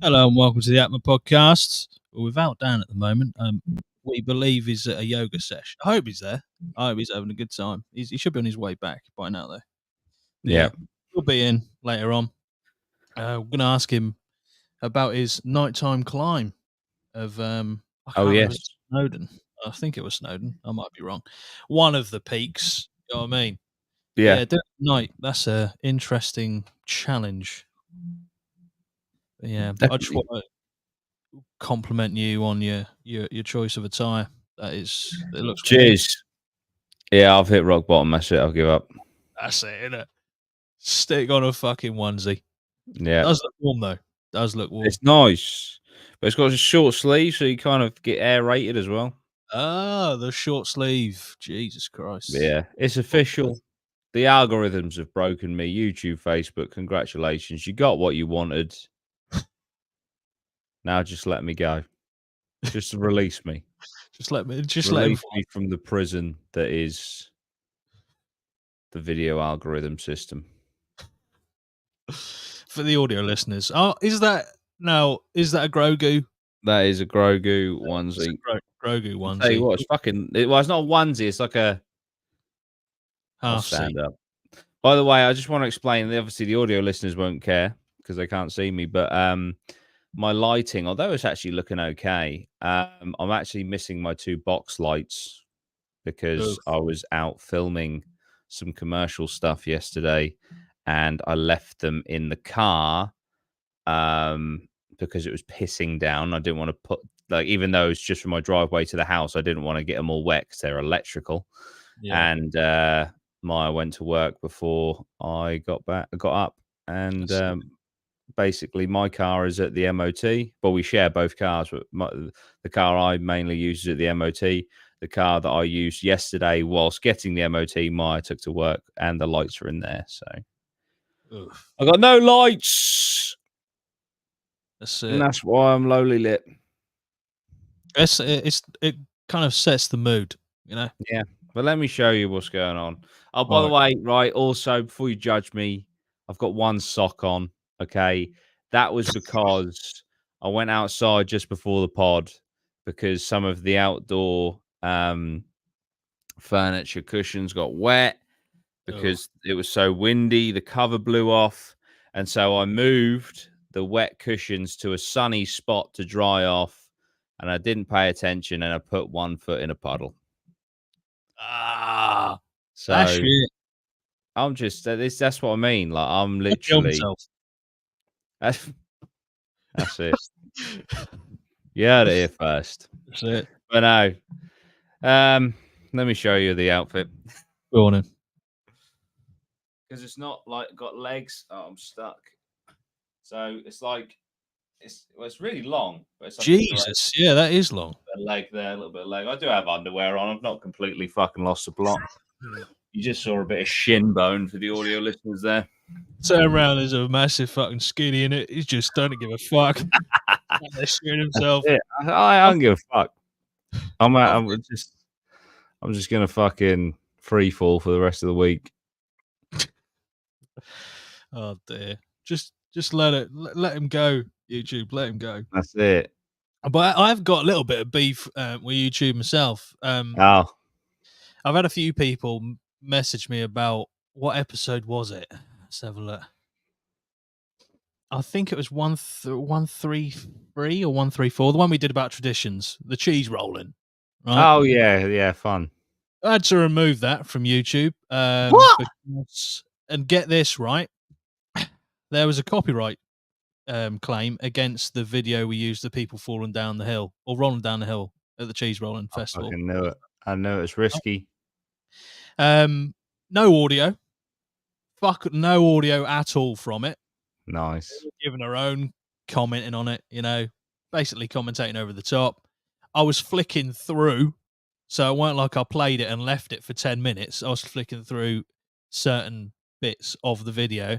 Hello and welcome to the APMA podcast. We're without Dan at the moment. We believe he's at a yoga session. I hope he's there. I hope he's having a good time. He should be on his way back by now, though. But Yeah. he'll be in later on. We're going to ask him about his nighttime climb of I can't remember, Snowdon. I think it was Snowdon. I might be wrong. One of the peaks. You know what I mean? Yeah. Do it at night. That's a interesting challenge. Yeah, I just want to compliment you on your choice of attire. It looks Cheers. Yeah, I've hit rock bottom. That's it. I'll give up. That's it, innit? Stick on a fucking onesie. Yeah. Does look warm though. Does look warm. It's nice. But it's got a short sleeve, so you kind of get aerated as well. Ah, the short sleeve. Jesus Christ. But yeah, it's official. The algorithms have broken me. YouTube, Facebook, congratulations. You got what you wanted. Now just let me go. Just release me. Release me from the prison that is the video algorithm system. For the audio listeners, is that a Grogu? That is a Grogu onesie. Grogu onesie. I'll tell you what, it's fucking. Well, it's not a onesie. It's like a half stand up. By the way, I just want to explain. Obviously, the audio listeners won't care because they can't see me. But my lighting, although it's actually looking okay, I'm actually missing my two box lights because I was out filming some commercial stuff yesterday, and I left them in the car because it was pissing down. I didn't want to put even though it's just from my driveway to the house, I didn't want to get them all wet because they're electrical. Yeah. And Maya went to work before I got up, and basically my car is at the MOT. Well, we share both cars, but the car I mainly use is at the MOT. The car that I used yesterday whilst getting the MOT, Maya took to work, and the lights are in there. So I got no lights. And that's why I'm lowly lit. It kind of sets the mood, you know. Yeah, but let me show you what's going on. Oh, by the way, right. Also, before you judge me, I've got one sock on. Okay, that was because I went outside just before the pod because some of the outdoor furniture cushions got wet because it was so windy. The cover blew off, and so I moved the wet cushions to a sunny spot to dry off. And I didn't pay attention, and I put one foot in a puddle. So that's shit. I'm just that's what I mean. Like I'm literally. That's it. You heard it here first. That's it. But no. Let me show you the outfit. Go on in. Because it's not like got legs. Oh, I'm stuck. So it's like. It's really long. But it's like Jesus, yeah, that is long. A leg there, a little bit of leg. I do have underwear on. I've not completely fucking lost the plot. You just saw a bit of shin bone for the audio listeners there. Turn around, there's a massive fucking skinny in it. He's just don't give a fuck. He's shooting himself. I don't give a fuck. I'm just gonna fucking free fall for the rest of the week. Oh dear. Just let him go. YouTube, let him go. That's it. But I've got a little bit of beef with YouTube myself. I've had a few people message me about what episode was it. Let's have a look. I think it was 133 or 134, the one we did about traditions, the cheese rolling. Right? Oh yeah, fun. I had to remove that from YouTube. What? And get this right, there was a copyright claim against the video we used of people falling down the hill or rolling down the hill at the cheese rolling festival. I knew it. I knew it was risky. No audio. No audio at all from it. Nice. Giving her own, commenting on it, basically commentating over the top. I was flicking through, so it weren't like I played it and left it for 10 minutes. I was flicking through certain bits of the video.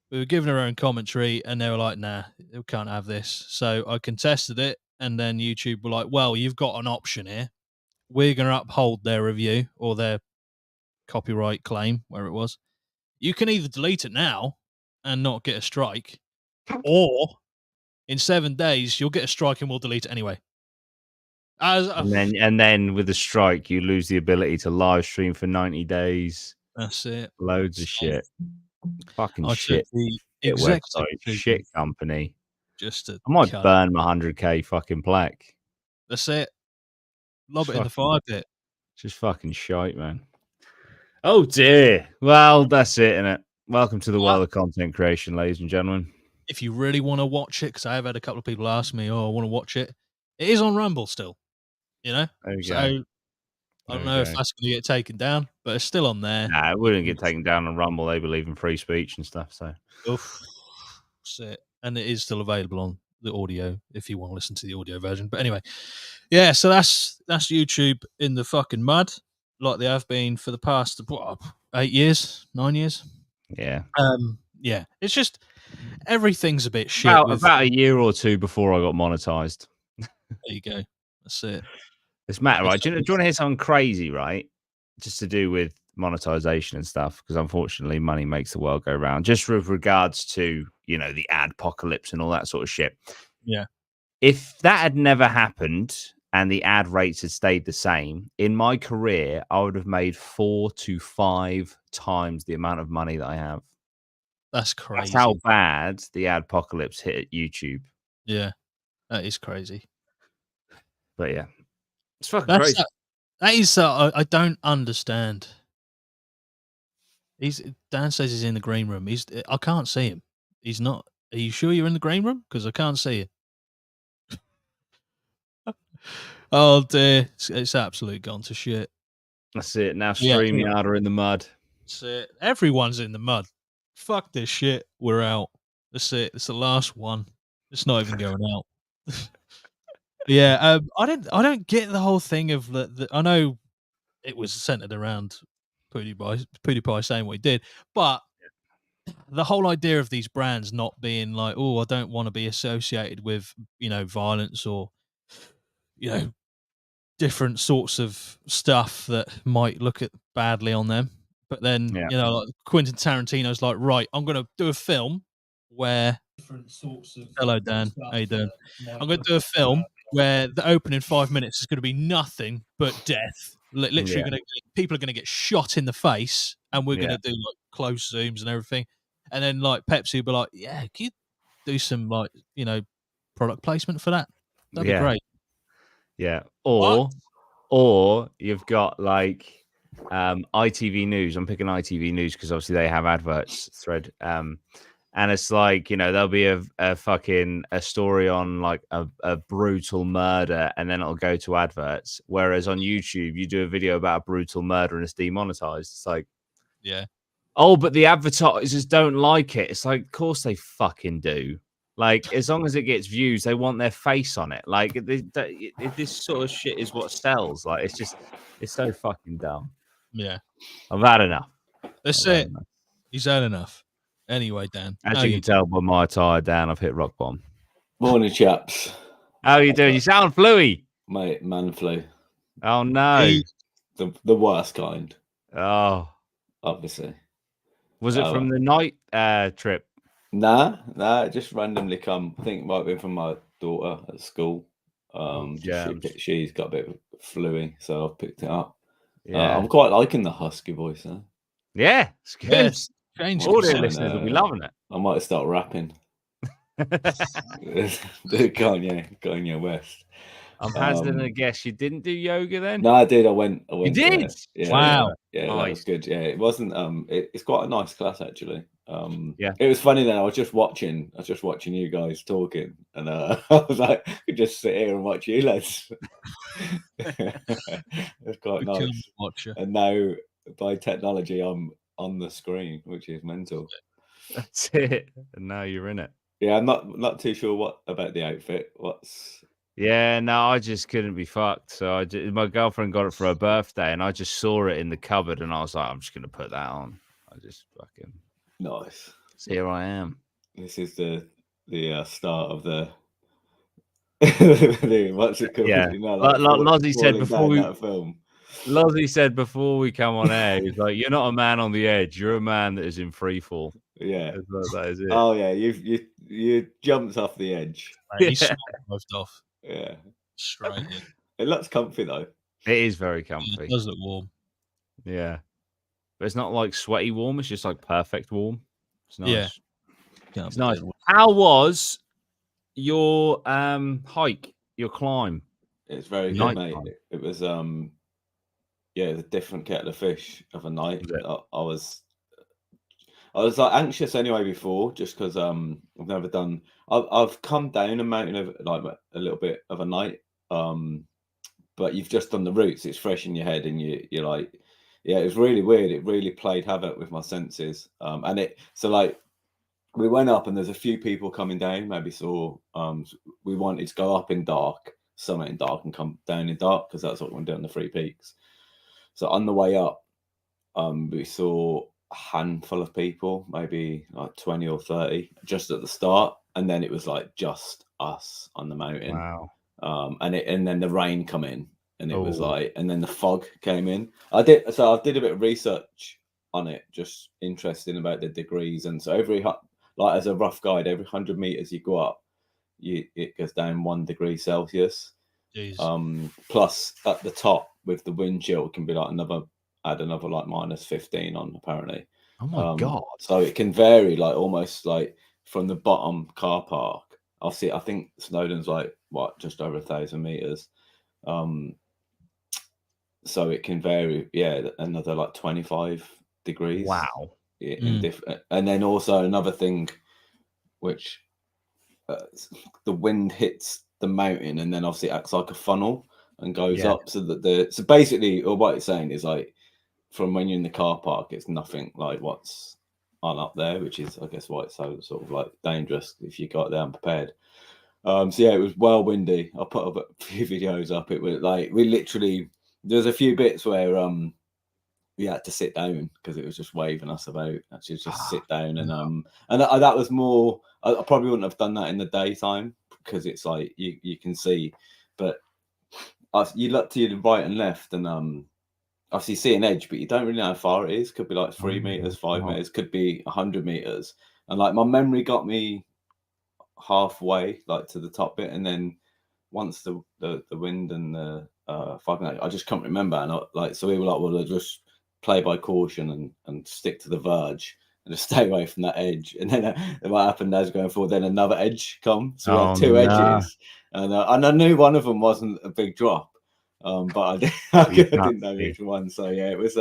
We were giving our own commentary, and they were like, nah, we can't have this. So I contested it, and then YouTube were like, well, you've got an option here. We're going to uphold their review or their copyright claim, where it was. You can either delete it now and not get a strike, or in 7 days, you'll get a strike and we'll delete it anyway. And then with the strike, you lose the ability to live stream for 90 days. That's it. Loads of shit. Fucking I shit. took the Shit executive website. decision Shit company. just to I might cut. burn my 100k fucking plaque. That's it. Lob it in the fire pit. Just fucking shite, man. Oh dear. Well, that's it, innit? Welcome to the world of content creation, ladies and gentlemen. If you really want to watch it, because I have had a couple of people ask me, "Oh, I want to watch it." It is on Rumble still, you know. There you So go. I don't know if that's going to get taken down, but it's still on there. Nah, it wouldn't get taken down on Rumble. They believe in free speech and stuff. So, that's it. And it is still available on the audio if you want to listen to the audio version. But anyway, yeah. So that's YouTube in the fucking mud, like they have been for the past 8 years, 9 years. Yeah. Yeah. It's just everything's a bit shit. About a year or two before I got monetized. There you go. That's it. It's matter, right? Do you want to hear something crazy, right? Just to do with monetization and stuff, because unfortunately, money makes the world go round. Just with regards to, you know, the ad apocalypse and all that sort of shit. Yeah. If that had never happened and the ad rates had stayed the same, in my career, I would have made 4 to 5 times the amount of money that I have. That's crazy. That's how bad the ad apocalypse hit at YouTube. Yeah, that is crazy. But yeah, it's fucking crazy. That is. I don't understand. Dan says he's in the green room. I can't see him. He's not. Are you sure you're in the green room? Because I can't see you. Oh dear, it's absolutely gone to shit. That's it. Now StreamYard are in the mud. That's it. Everyone's in the mud. Fuck this shit. We're out. That's it. It's the last one. It's not even going out. Yeah, I don't get the whole thing of the. I know it was centered around PewDiePie saying what he did, but the whole idea of these brands not being like, oh, I don't want to be associated with, you know, violence or, you know, different sorts of stuff that might look at badly on them. But then, you know, like Quentin Tarantino's like, right, I'm going to do a film where different sorts of. Hello, Dan. How you doing? I'm going to do a film where the opening 5 minutes is going to be nothing but death. Literally, people are going to get shot in the face, and we're going to do like close zooms and everything. And then like Pepsi will be like, yeah, can you do some like, you know, product placement for that? That'd be great. Yeah. Or you've got like ITV News. I'm picking ITV News because obviously they have adverts thread. And it's like, you know, there'll be a fucking story on like a brutal murder, and then it'll go to adverts. Whereas on YouTube, you do a video about a brutal murder and it's demonetized. It's like, yeah. Oh, but the advertisers don't like it. It's like, of course they fucking do. Like, as long as it gets views, they want their face on it. Like, this sort of shit is what sells. Like, it's so fucking dumb. Yeah. I've had enough. That's it. He's had enough. Anyway, Dan. As you can tell by my attire, Dan, I've hit rock bottom. Morning, chaps. How are you doing? You sound fluey. Mate, man flu. Oh, no. The worst kind. Oh. Obviously. Was it from the night trip? Nah, just randomly come. I think it might have been from my daughter at school. She's got a bit of fluey, so I've picked it up. Yeah. I'm quite liking the husky voice now. Yeah, it's good. Change audio listeners will be loving it. I might start rapping. Kanye West. I'm hazarding a guess. You didn't do yoga then? No, I did. I went. You did? Yeah, wow. Yeah, nice. That was good. Yeah, it wasn't. It's quite a nice class actually. Yeah. It was funny then. I was just watching you guys talking, and I was like, I could just sit here and watch you lads. It's quite nice. And now by technology, I'm on the screen, which is mental. That's it. And now you're in it. Yeah, I'm not too sure what about the outfit. Yeah, no, I just couldn't be fucked. So my girlfriend got it for her birthday, and I just saw it in the cupboard, and I was like, I'm just gonna put that on. I just fucking nice. So here I am. This is the start of the what's it called? Yeah, you know, like Lozzie said before that film. Lozzie said before we come on air, he's like, "You're not a man on the edge. You're a man that is in free fall." Yeah. That is it. Oh yeah, you jumped off the edge. He smoked off. Yeah. Straight in. It looks comfy though. It is very It comfy. does look warm. Yeah. But it's not like sweaty warm, it's just like perfect warm. It's nice. Yeah. It's nice. How was your hike, your climb? It's very good, mate. It was yeah, it was a different kettle of fish of a night. I was like anxious anyway before, just because I've never done. I've come down a mountain of like a little bit of a night, but you've just done the routes. It's fresh in your head, and you're like, yeah, it was really weird. It really played havoc with my senses, and it so like we went up, and there's a few people coming down. Maybe saw we wanted to go up in dark, summit in dark, and come down in dark because that's what we want to do on the 3 peaks. So on the way up, we saw a handful of people, maybe like 20 or 30, just at the start, and then it was like just us on the mountain. Wow. And then the rain come in, and it was like, and then the fog came in. I did a bit of research on it, just interesting about the degrees, and so like as a rough guide, every 100 meters you go up, it goes down 1 degree Celsius. Jeez. Plus at the top with the wind chill can be like another like minus 15 on apparently. Oh my god! So it can vary like almost like from the bottom car park. I think Snowdon's like what, just over 1,000 meters. So it can vary, yeah, another like 25 degrees. Wow. In different, and then also another thing, which the wind hits the mountain and then obviously acts like a funnel and goes up, so that so basically, or what it's saying is like from when you're in the car park, it's nothing like what's on up there, which is I guess why it's so sort of like dangerous if you got there unprepared. So yeah, it was well windy. I put up a few videos up. It was like there's a few bits where we had to sit down because it was just waving us about. Actually, just sit down and that was more. I probably wouldn't have done that in the daytime because it's like you can see, but you look to your right and left and obviously see an edge, but you don't really know how far it is. Could be like 3 meters, 5 meters, could be 100 meters, and like my memory got me halfway like to the top bit, and then once the wind and the fog, I just can't remember, and so we were like, well, just play by caution and stick to the verge and just stay away from that edge. And then what happened as going forward, then another edge come, so we had 2 edges, and I knew one of them wasn't a big drop, but I didn't know which one. So yeah, it was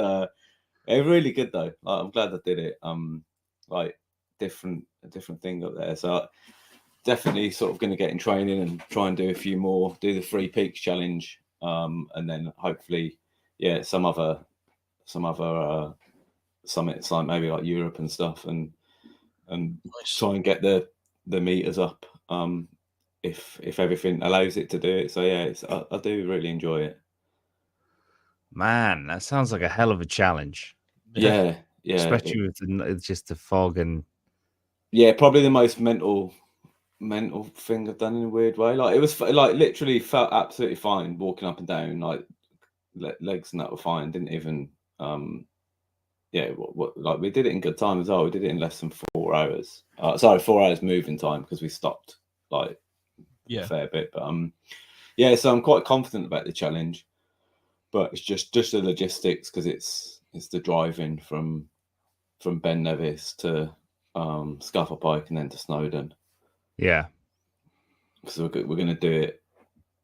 really good though. Like, I'm glad I did it. Like a different thing up there. So definitely sort of going to get in training and try and do a few more, do the 3 peaks challenge, and then hopefully, yeah, some other summits like maybe like Europe and stuff, and nice. Try and get the meters up, if everything allows it to do it. So yeah, I do really enjoy it. Man, that sounds like a hell of a challenge. Yeah. Especially with just the fog and probably the most mental thing I've done in a weird way. Like it was like literally felt absolutely fine walking up and down, like legs and that were fine. Didn't even like we did it in good time as well. We did it in less than 4 hours. 4 hours moving time because we stopped like a fair bit. But so I'm quite confident about the challenge, but it's just the logistics because it's the driving from Ben Nevis to Scafell Pike and then to Snowdon. Yeah. So we're going to do it.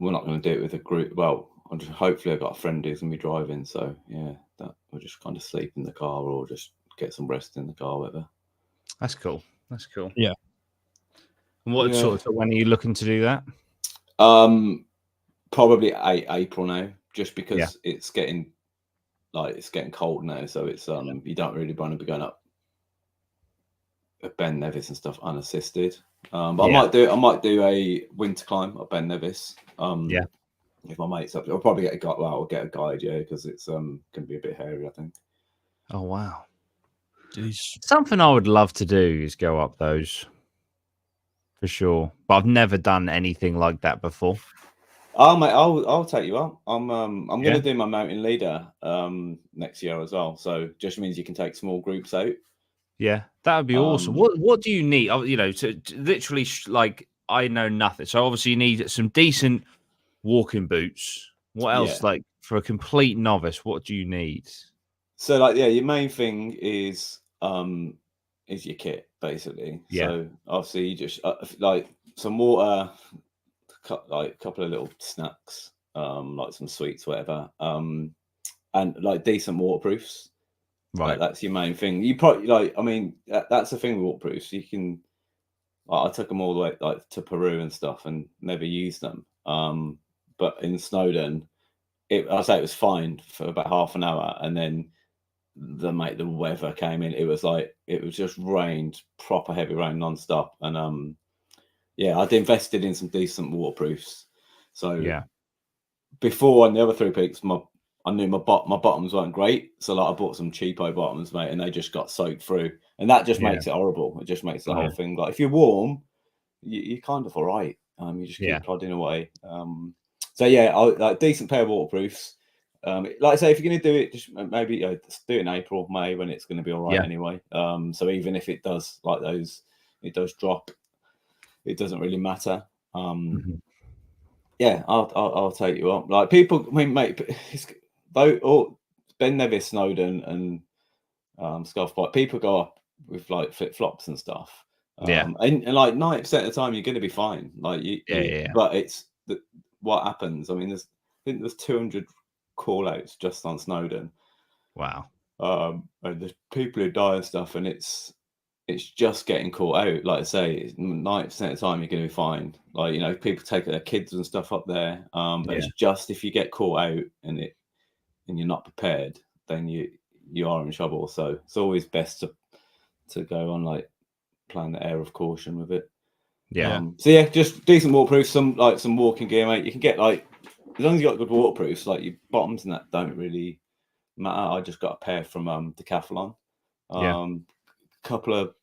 We're not going to do it with a group. Well, hopefully I've got a friend who's going to be driving. So yeah, that we'll just kind of sleep in the car or just get some rest in the car, whatever. That's cool. Yeah. And what sort of when are you looking to do that? Probably April now, just because it's getting cold now. So it's you don't really want to be going up Ben Nevis and stuff unassisted. But I might do a winter climb up Ben Nevis. If my mate's up, I'll probably get a guide. Well, I'll get a guide, because it's can be a bit hairy, I think. Oh wow! Jeez. Something I would love to do is go up those for sure, but I've never done anything like that before. Oh mate, I'll take you up. I'm going to do my mountain leader next year as well. So just means you can take small groups out. Yeah, that would be awesome. What do you need? You know, to literally like I know nothing. So obviously you need some decent walking boots. What else? Like for a complete novice, what do you need? So like your main thing is your kit basically. Yeah. So obviously you just like some water, like a couple of little snacks, like some sweets, whatever, and like decent waterproofs. Right. That's your main thing. You probably like, I mean, that's the thing with waterproofs. You can, I took them all the way like to Peru and stuff, and never used them. But in Snowdon, I say it was fine for about half an hour, and then the weather came in. It was like it was just rained, proper heavy rain non-stop, and yeah, I'd invested in some decent waterproofs. So yeah, before on the other 3 peaks, I knew my bottoms weren't great, so like I bought some cheapo bottoms, mate, and they just got soaked through, and that just makes it horrible. It just makes the whole thing like if you're warm, you're kind of all right. You just keep plodding away. So yeah, like decent pair of waterproofs. Like I say, if you're going to do it, just maybe just do it in April, May when it's going to be all right anyway. So even if it does like those, it does drop. It doesn't really matter. Yeah, I'll take you up. Like people, I mean, mate, Ben Nevis, Snowdon, and Scuffbite, people go up with like flip flops and stuff. And like 90% of the time, you're going to be fine. Like but it's what happens. I mean, I think there's 200 call outs just on Snowdon. Wow. And there's people who die and stuff, and it's just getting caught out. Like I say, 90% of the time you're going to be fine. Like, you know, people take their kids and stuff up there. But it's just if you get caught out and you're not prepared, then you are in trouble. So it's always best to go on like playing the air of caution with it. So yeah, just decent waterproof, some walking gear, mate. You can get like, as long as you got good waterproofs, like your bottoms and that don't really matter. I just got a pair from Decathlon. Couple of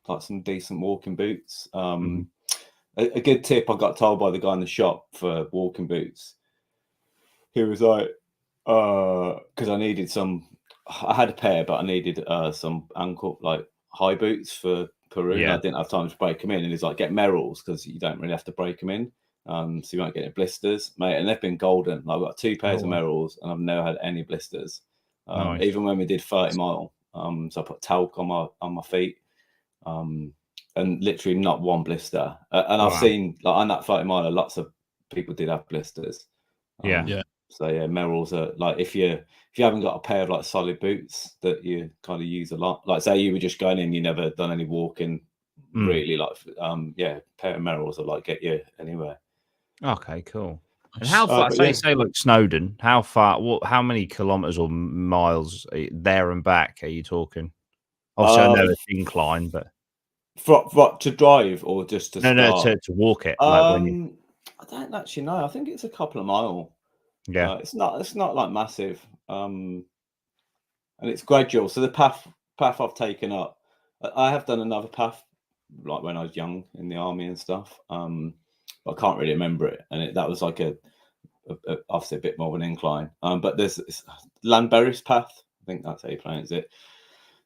like some decent walking boots. A good tip I got told by the guy in the shop for walking boots. He was like, because I needed some. I had a pair, but I needed some ankle like high boots for Peru, and I didn't have time to break them in. And he's like, get Merrells because you don't really have to break them in, so you won't get any blisters, mate. And they've been golden. I've got 2 pairs of Merrells, and I've never had any blisters, even when we did 30 mile. So I put talc on my feet, and literally not one blister. And I've seen like on that 30 mile, lots of people did have blisters. So yeah, Merrells are like if you haven't got a pair of like solid boots that you kind of use a lot, like say you were just going in, you never done any walking, really, like pair of Merrells will like get you anywhere. Okay, cool. And how far? Say like Snowdon. How far? How many kilometers or miles there and back are you talking? Obviously, I know it's incline, but to drive or just to start? No, to walk it. Like when I don't actually know. I think it's a couple of miles. Yeah, it's not like massive, and it's gradual. So the path I've taken up, I have done another path like when I was young in the army and stuff, but I can't really remember it. And that was like obviously a bit more of an incline. But there's Landberry's path. I think that's how you pronounce it.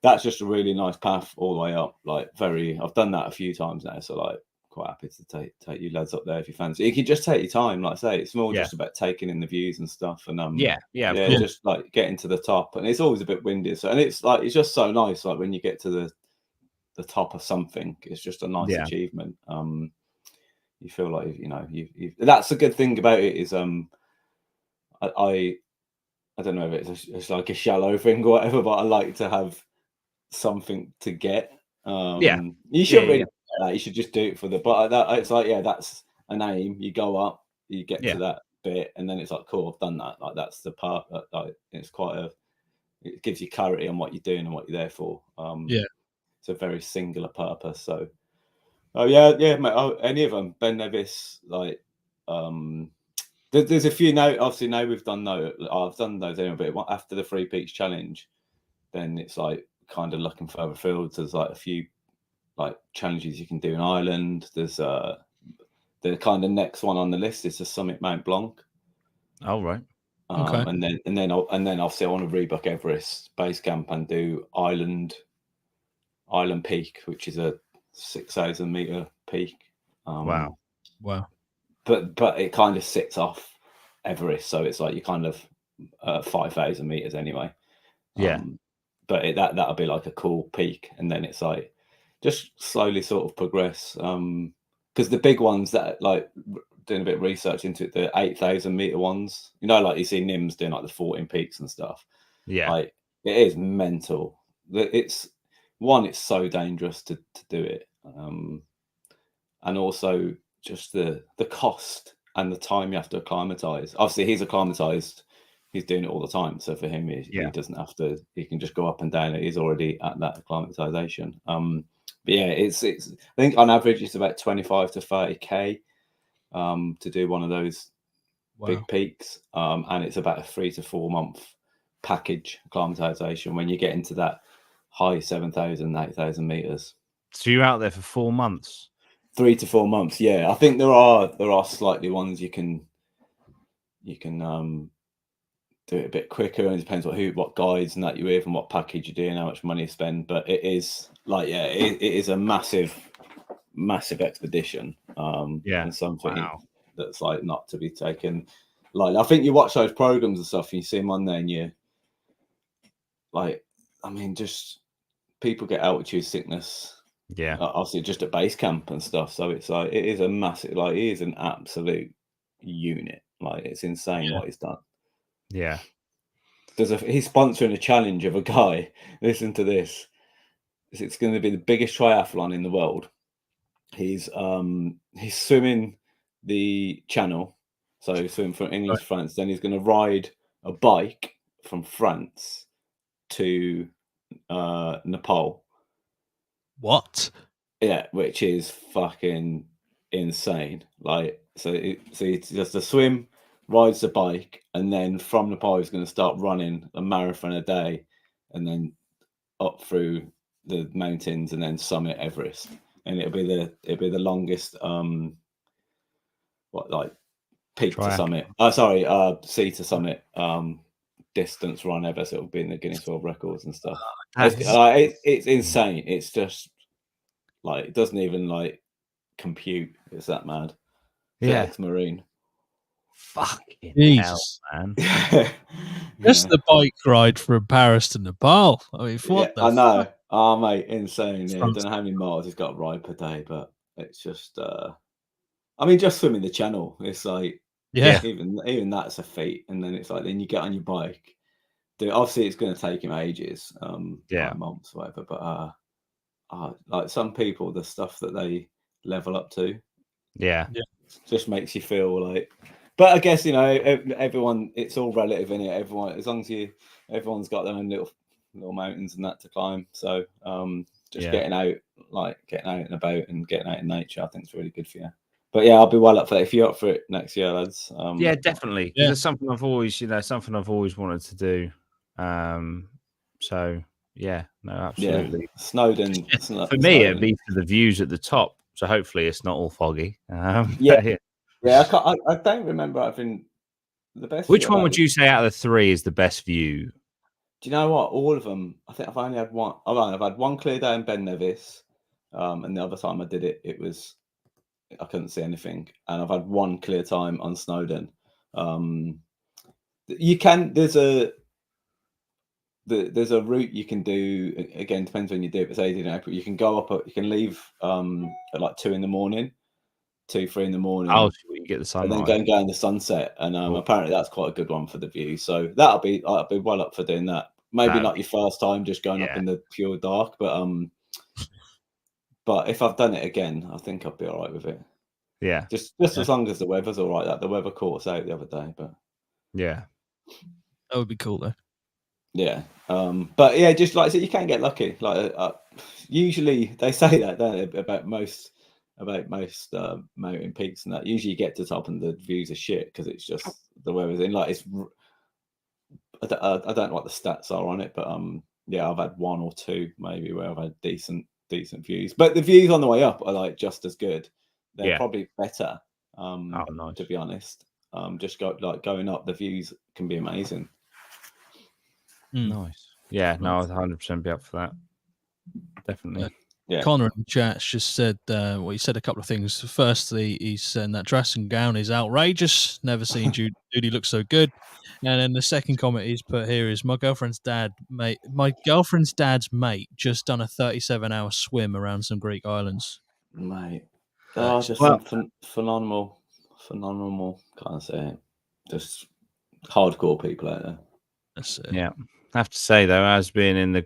That's just a really nice path all the way up. Like I've done that a few times now, so like quite happy to take you lads up there if you fancy. You can just take your time, like I say, it's more just about taking in the views and stuff, and just like getting to the top. And it's always a bit windy, so and it's just so nice. Like when you get to the top of something, it's just a nice achievement. You feel like you that's a good thing about it is I don't know if it's like a shallow thing or whatever, but I like to have something to get. You should really you should just do it for the it's like that's an aim. You go up, you get to that bit, and then it's like cool, I've done that. Like that's the part that like it's it gives you clarity on what you're doing and what you're there for. It's a very singular purpose. So mate, any of them, Ben Nevis, like there's a few now. Obviously now we've done I've done those anyway, but after the 3 Peaks challenge, then it's like kind of looking further afield. There's like a few like challenges you can do in Ireland. There's the kind of next one on the list is the Summit Mount Blanc. Oh right. Okay. And then obviously I want to rebook Everest base camp and do Ireland Island Peak, which is a 6,000 meter peak. Wow. But it kind of sits off Everest, so it's like you kind of 5,000 meters anyway. But that'll be like a cool peak, and then it's like just slowly sort of progress. Because the big ones that like doing a bit of research into it, the 8,000 meter ones, you know, like you see Nims doing like the 14 peaks and stuff. Yeah, like it is mental. It's so dangerous to do it, and also just the cost and the time you have to acclimatize. Obviously, he's acclimatized. He's doing it all the time. So for him, he doesn't have to. He can just go up and down it. He's already at that acclimatization. But yeah, it's. I think on average it's about 25 to 30K to do one of those big peaks, and it's about a 3 to 4 month package acclimatization when you get into that high 7,000, 8,000 meters. So you're out there for 4 months. 3 to 4 months, yeah. I think there are slightly ones you can do it a bit quicker, and it depends what guides and that you're with and what package you're doing, how much money you spend. But it is like, yeah, it is a massive expedition. And something that's like not to be taken. Like, I think you watch those programs and stuff, and you see them on there, and you like, I mean, just people get altitude sickness. Yeah, obviously just at base camp and stuff. So it's like it is a massive, like he is an absolute unit. Like it's insane what he's done. Yeah. He's sponsoring a challenge of a guy. Listen to this. It's going to be the biggest triathlon in the world. He's swimming the Channel, so he's swimming from England to France. Then he's going to ride a bike from France to Nepal. What? Yeah, which is fucking insane. Like, so he does the swim, rides the bike, and then from Nepal he's going to start running a marathon a day, and then up through the mountains, and then summit Everest. And it'll be the longest peak to summit. Sea to summit distance run ever. So it'll be in the Guinness World Records and stuff. It's insane. It's just like it doesn't even like compute. It's that mad. Yeah, ex-Marine. Fucking hell, man. Just the bike ride from Paris to Nepal. I mean, what the I know. fuck? Oh, mate, insane. Yeah, I don't know how many miles he's got to ride per day, but it's just I mean, just swimming the Channel, it's like even that's a feat. And then it's like then you get on your bike. Obviously it's going to take him ages, like months or whatever, but like some people, the stuff that they level up to, just makes you feel like. But I guess, you know, everyone, it's all relative, isn't it? Everyone, as long as everyone's got their own little mountains and that to climb. So just getting out and about and getting out in nature, I think is really good for you. But yeah, I'll be well up for that. If you're up for it next year, lads. Yeah, definitely. It's something I've always wanted to do. So yeah, no, absolutely. Yeah. Snowdon. For me, it'd be for the views at the top. So hopefully it's not all foggy. Yeah, I don't remember having the best. Which one would you say out of the three is the best view? Do you know what? All of them. I think I've only had one. I've had one clear day in Ben Nevis, and the other time I did it, I couldn't see anything. And I've had one clear time on Snowdon. You can. There's a route you can do. Again, depends when you do it. It's 18 April. You can go up. You can leave at like 2 in the morning. 2, 3 in the morning. Oh, so you get the sunlight. And then go in the sunset. And apparently that's quite a good one for the view. So I'll be well up for doing that. Maybe not your first time just going up in the pure dark, but if I've done it again, I think I'll be all right with it. Yeah. Just as long as the weather's all right. The weather caught us out the other day, but that would be cool though. Yeah. But yeah, just like I said, you can get lucky. Like usually they say that, don't they, about most mountain peaks and that. Usually you get to the top and the views are shit because it's just the weather's in. Like it's, I don't know what the stats are on it, but yeah, I've had 1 or 2 maybe where I've had decent views. But the views on the way up are like just as good. They're probably better. Nice. To be honest, just going up, the views can be amazing. Nice. Yeah, no, I'd 100% be up for that. definitely. Yeah. Connor in the chat just said, well, he said a couple of things. Firstly, he's saying that dressing gown is outrageous. Never seen Judy look so good. And then the second comment he's put here is my girlfriend's dad's mate just done a 37-hour swim around some Greek islands. Mate. Oh, just phenomenal, can't say it. Just hardcore people out there. That's it. Yeah. I have to say though, as I've been in the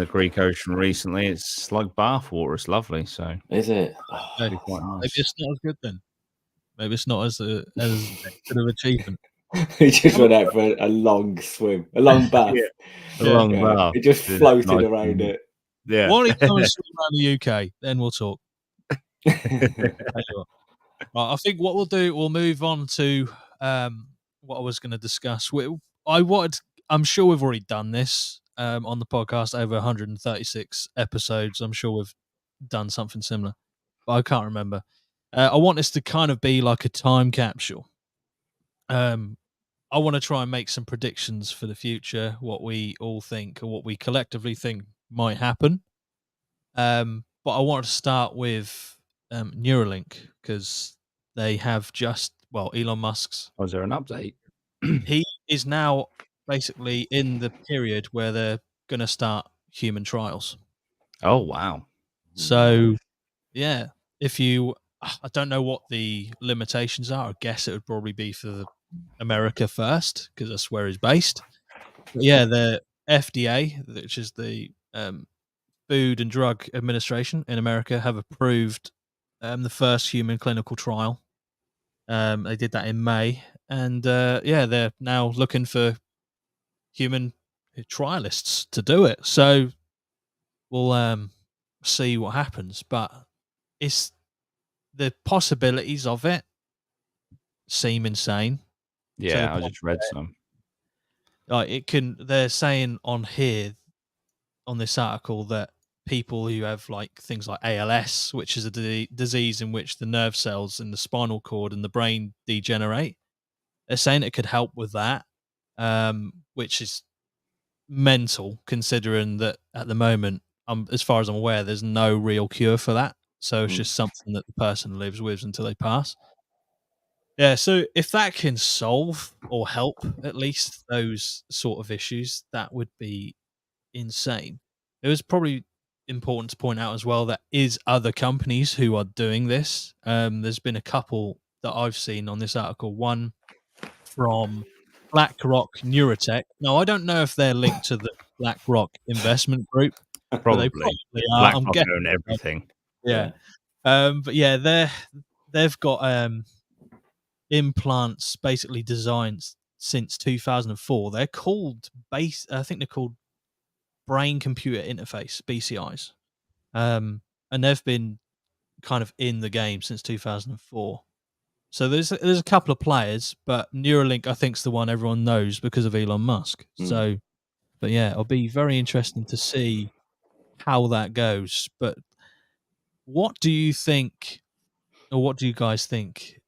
Greek Ocean recently, it's like bath water. It's lovely. So is it? It'd be quite nice. Maybe it's not as good then. Maybe it's not as good of achievement. He just went out for a long swim, a long bath. A long bath. It just floated around it. Yeah. Why don't you come and swim around the UK? Then we'll talk. Right, I think what we'll do, we'll move on to what I was going to discuss. I'm sure we've already done this on the podcast over 136 episodes. I'm sure we've done something similar, but I can't remember. I want this to kind of be like a time capsule. I want to try and make some predictions for the future, what we all think or what we collectively think might happen. But I want to start with Neuralink because they have Elon Musk's. Was there an update? He is now basically in the period where they're going to start human trials. Oh, wow. So, yeah, I don't know what the limitations are. I guess it would probably be for America first because that's where he's based. But yeah, the FDA, which is the Food and Drug Administration in America, have approved the first human clinical trial. They did that in May, and they're now looking for human trialists to do it. So we'll see what happens, but it's the possibilities of it seem insane. Yeah, I just read some. Like they're saying on here on this article that people who have like things like ALS, which is a disease in which the nerve cells in the spinal cord and the brain degenerate, they're saying it could help with that, which is mental considering that at the moment, as far as I'm aware, there's no real cure for that. So it's just something that the person lives with until they pass. Yeah, so if that can solve or help at least those sort of issues, that would be insane. It was probably important to point out as well that is other companies who are doing this. There's been a couple that I've seen on this article. One from BlackRock Neurotech. Now, I don't know if they're linked to the BlackRock investment group. Probably. They probably are. BlackRock I'm guessing own everything. Yeah. But yeah, they've got implants basically designed since 2004. They're called I think they're called brain computer interface, BCIs. And they've been kind of in the game since 2004. So there's a couple of players, but Neuralink I think is the one everyone knows because of Elon Musk. So, but yeah, it'll be very interesting to see how that goes. But what do you think, or what do you guys think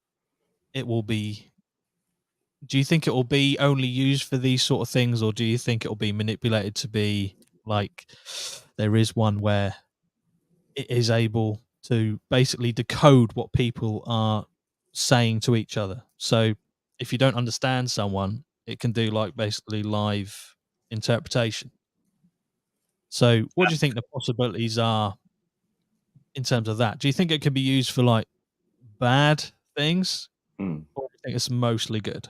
it will be? Do you think it will be only used for these sort of things, or do you think it will be manipulated to be like there is one where it is able to basically decode what people are saying to each other? So if you don't understand someone, it can do like basically live interpretation. So what do you think the possibilities are in terms of that? Do you think it can be used for like bad things, or do you think it's mostly good?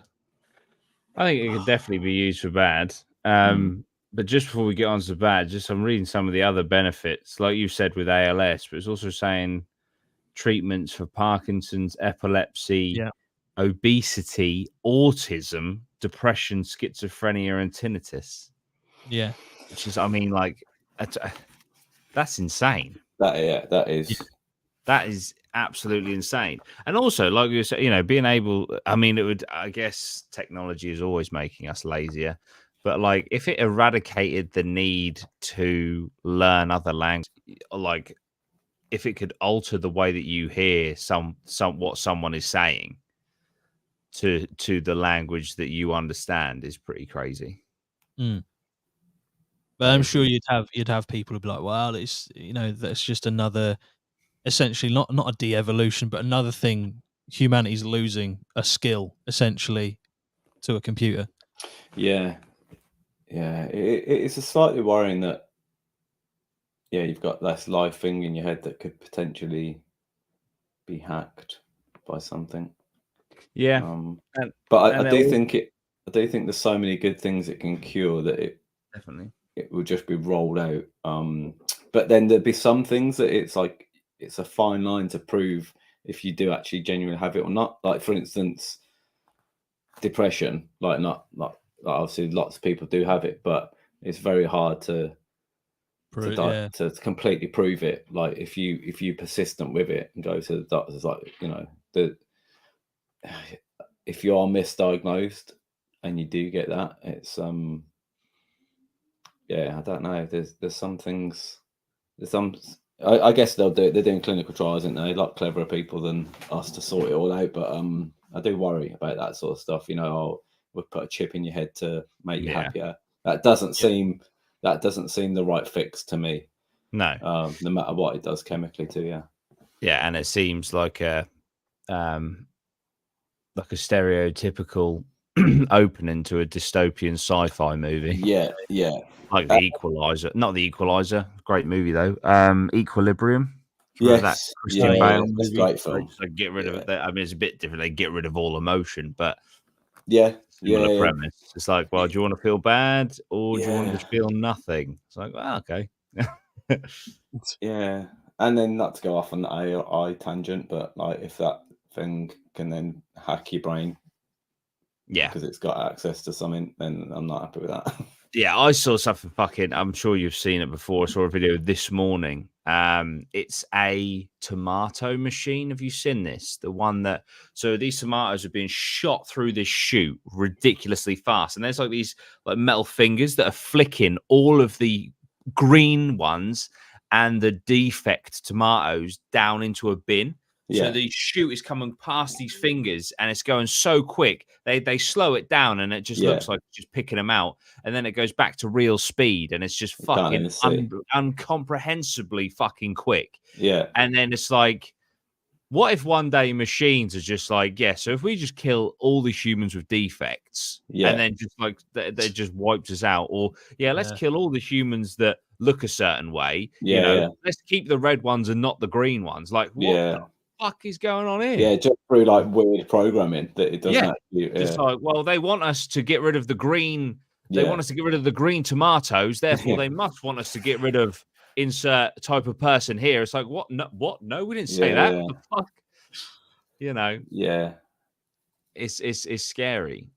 I think it could definitely be used for bad. But just before we get on to bad, I'm reading some of the other benefits, like you said with ALS, but it's also saying treatments for Parkinson's, epilepsy, obesity, autism, depression, schizophrenia, and tinnitus. Yeah. Which is, I mean, like, that's insane. That is absolutely insane. And also, like you said, being able, I mean, I guess technology is always making us lazier, but like if it eradicated the need to learn other languages, like if it could alter the way that you hear what someone is saying to the language that you understand is pretty crazy. But I'm sure you'd have people who'd be like, well, it's that's just another, essentially not a de-evolution, but another thing humanity's losing, a skill essentially to a computer. Yeah, it's a slightly worrying that you've got this live thing in your head that could potentially be hacked by something. Yeah, but I do think there's so many good things it can cure that it will just be rolled out. But then there'd be some things that it's like it's a fine line to prove if you do actually genuinely have it or not. Like, for instance, depression. Like obviously lots of people do have it, but it's very hard to completely prove it. Like if you're persistent with it and go to the doctors, like if you are misdiagnosed and you do get that, it's I don't know. There's some things. I guess they'll do it. They're doing clinical trials, aren't they? A lot cleverer people than us to sort it all out. But I do worry about that sort of stuff. We'll put a chip in your head to make you happier. That doesn't seem the right fix to me. No. No matter what it does chemically to you. Yeah, and it seems like a stereotypical opening to a dystopian sci-fi movie. Yeah. Like The Equalizer. Not The Equalizer. Great movie though. Equilibrium. Yes. That Christian Bale movie. That's a great film. Like get rid of it. I mean, it's a bit different. They get rid of all emotion, but similar premise. It's like, well, do you want to feel bad or do you want to just feel nothing? It's like, well, okay. Yeah. And then not to go off on the AI tangent, but like if that thing can then hack your brain, because it's got access to something, then I'm not happy with that. Yeah, I saw something I'm sure you've seen it before. I saw a video this morning. It's a tomato machine. Have you seen this? The one so these tomatoes are being shot through this chute ridiculously fast. And there's like these like metal fingers that are flicking all of the green ones and the defect tomatoes down into a bin. So the chute is coming past these fingers and it's going so quick. They slow it down and it just looks like just picking them out. And then it goes back to real speed and it's just fucking incomprehensibly fucking quick. Yeah. And then it's like, what if one day machines are just like, so if we just kill all the humans with defects and then just like they just wiped us out, or let's kill all the humans that look a certain way. Let's keep the red ones and not the green ones. Like what the fuck is going on here? Yeah, just through like weird programming that it doesn't actually. It's like, well, they want us to get rid of the green. They want us to get rid of the green tomatoes. Therefore, they must want us to get rid of insert type of person here. It's like, what? No, what? No, we didn't say that. What the fuck? Yeah. It's scary.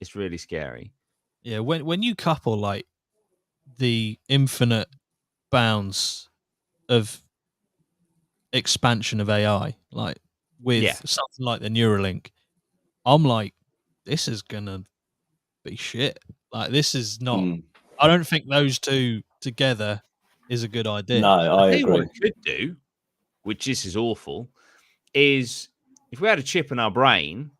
It's really scary. Yeah, when you couple like the infinite bounds of expansion of AI, like with something like the Neuralink, I'm like, this is gonna be shit. Like this is not. I don't think those two together is a good idea. No, I agree. What we could do, which this is awful, is if we had a chip in our brain.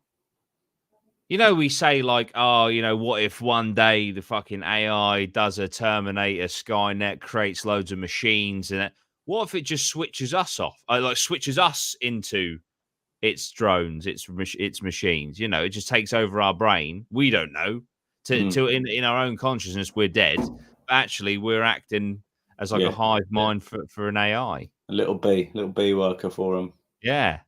We say like, oh, what if one day the fucking AI does a Terminator, Skynet, creates loads of machines, and what if it just switches us off? Like switches us into its drones, its machines. It just takes over our brain. We don't know. In our own consciousness, we're dead. But actually, we're acting as like a hive mind for an AI. A little bee worker for them. Yeah.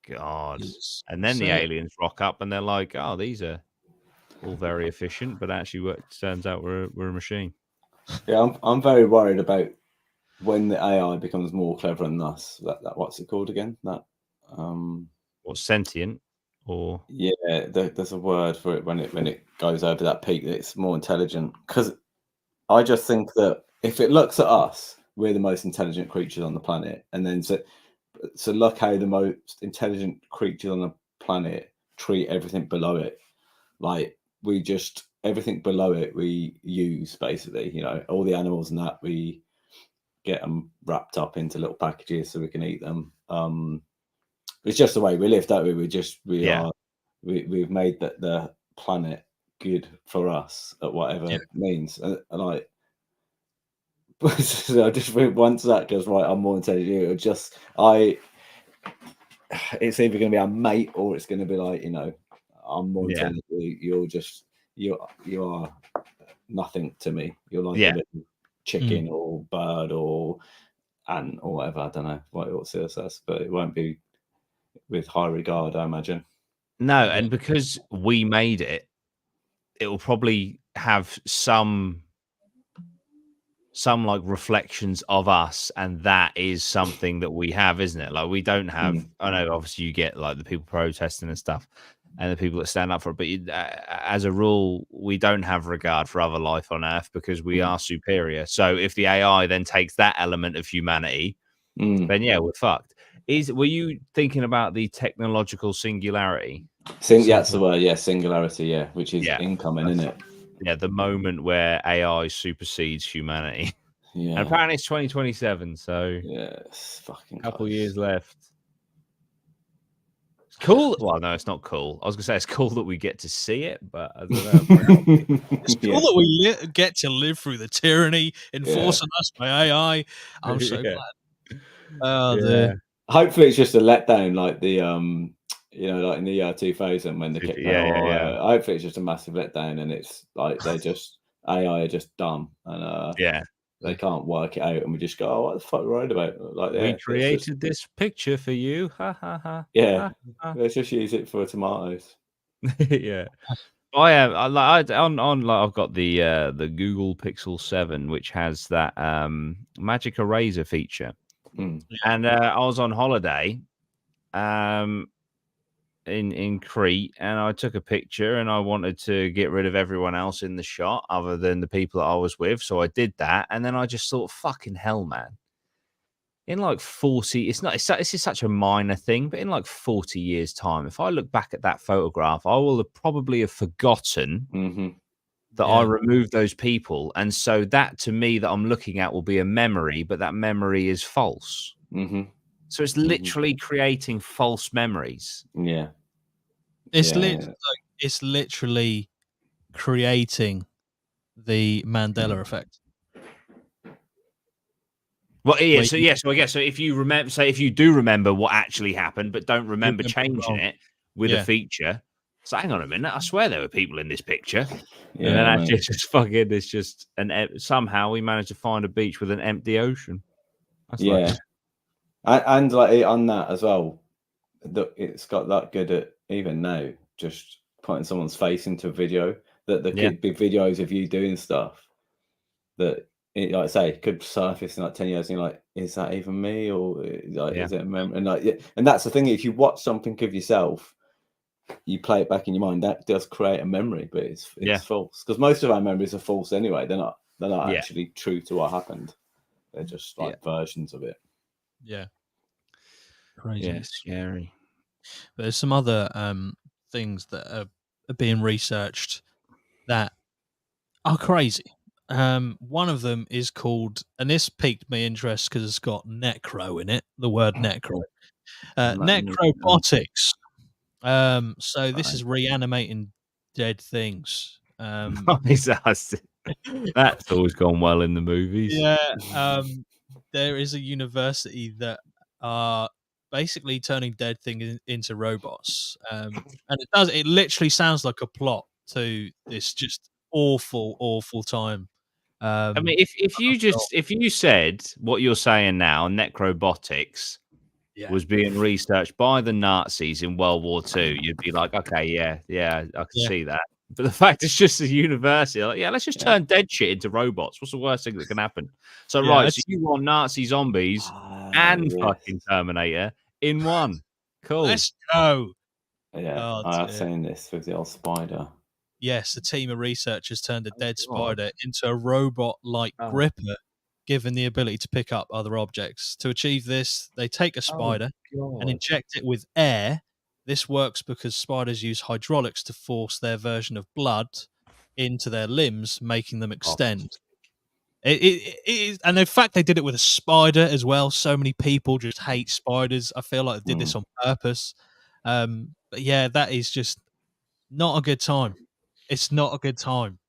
God. And then the aliens rock up and they're like, oh, these are all very efficient, but actually it turns out we're a machine. Yeah, I'm very worried about when the AI becomes more clever than us. That what's it called again? That what, sentient or there's a word for it when it goes over that peak that it's more intelligent. Because I just think that if it looks at us, we're the most intelligent creatures on the planet, and then so look how the most intelligent creatures on the planet treat everything below it. Like everything below it we use basically. All the animals and that we get them wrapped up into little packages so we can eat them. It's just the way we live, don't we? We've made the planet good for us at whatever means, and like So I just think once that goes right, I'm more intelligent. It's either going to be a mate or it's going to be like, you know, I'm more intelligent. You are nothing to me. You're like a little chicken or bird or ant or whatever. I don't know what it says, but it won't be with high regard, I imagine. No, and because we made it, it will probably have some like reflections of us, and that is something that we have, isn't it? Like we don't have. I know, obviously, you get like the people protesting and stuff, and the people that stand up for it. But as a rule, we don't have regard for other life on Earth because we are superior. So if the AI then takes that element of humanity, then yeah, we're fucked. Were you thinking about the technological singularity? That's the word. Yeah, singularity. Yeah, which is incoming, isn't it? Yeah, the moment where AI supersedes humanity. Yeah, and apparently it's 2027, so it's fucking a couple close. Years left. It's cool. Well, no, it's not cool. I was gonna say it's cool that we get to see it, but I don't know. It's cool that we get to live through the tyranny enforced on us by AI. I'm so glad. Oh, dear. Hopefully, it's just a letdown, like the you know, like in the year 2000 when they kept hopefully it's just a massive letdown, and it's like AI are just dumb, and they can't work it out, and we just go, oh, what the fuck are we worried about? Like, we created this picture for you, ha ha ha. Yeah, let's just use it for tomatoes. Yeah. I am I've got the Google Pixel 7, which has that magic eraser feature, and I was on holiday in Crete, and I took a picture, and I wanted to get rid of everyone else in the shot other than the people that I was with, so I did that, and then I just thought, fucking hell, man. In like 40, this is such a minor thing, but in like 40 years' time, if I look back at that photograph, I will probably have forgotten that I removed those people. And so that, to me, that I'm looking at will be a memory, but that memory is false. So it's literally creating false memories. Yeah. It's literally creating the Mandela effect. Well, yeah. So I guess so. If you remember, say, if you do remember what actually happened, but don't remember changing it with a feature, so hang on a minute, I swear there were people in this picture, and then actually just fucking, it's just somehow we managed to find a beach with an empty ocean. That's and like on that as well, it's got that good at even now just putting someone's face into a video, that there could be videos of you doing stuff that, like I say, could surface in like 10 years, and you're like, is that even me, or like is it a memory? And like, and that's the thing, if you watch something of yourself, you play it back in your mind, that does create a memory, but it's false, because most of our memories are false anyway. They're not actually true to what happened. They're just like versions of it. Crazy. Yeah, scary. But there's some other things that are being researched that are crazy. One of them is called, and this piqued my interest because it's got necro in it, the word necro. Necrobotics. So this is reanimating dead things. That's always gone well in the movies. Yeah. There is a university that are basically turning dead things into robots. And it literally sounds like a plot to this just awful time. I mean, if you said what you're saying now, necrobotics was being researched by the Nazis in World War II, you'd be like, okay, I can see that. But the fact it's just a university, like, let's just turn dead shit into robots. What's the worst thing that can happen? So so you want Nazi zombies and fucking Terminator in one. Cool. Let's go. Yeah, I've seen this with the old spider. Yes, a team of researchers turned a dead spider into a robot-like gripper, given the ability to pick up other objects. To achieve this, they take a spider and inject it with air. This works because spiders use hydraulics to force their version of blood into their limbs, making them extend. It is, and in fact, they did it with a spider as well. So many people just hate spiders. I feel like they did this on purpose. But yeah, that is just not a good time. It's not a good time.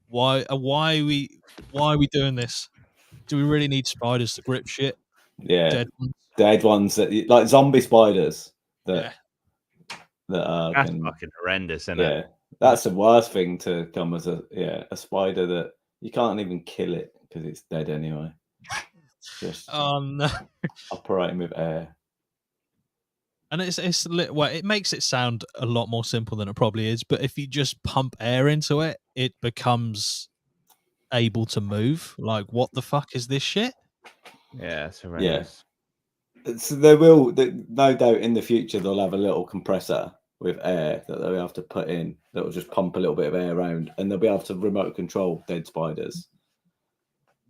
Why are we doing this do we really need spiders to grip shit? Yeah, dead ones that like zombie spiders that that's fucking horrendous, isn't it? Yeah, that's the worst thing to come as a spider that you can't even kill it because it's dead anyway. Just operating with air. And it makes it sound a lot more simple than it probably is. But if you just pump air into it, it becomes able to move. Like, what the fuck is this shit? Yeah, it's horrendous. Yeah. So there will, no doubt, in the future they'll have a little compressor with air that they'll have to put in that will just pump a little bit of air around, and they'll be able to remote control dead spiders.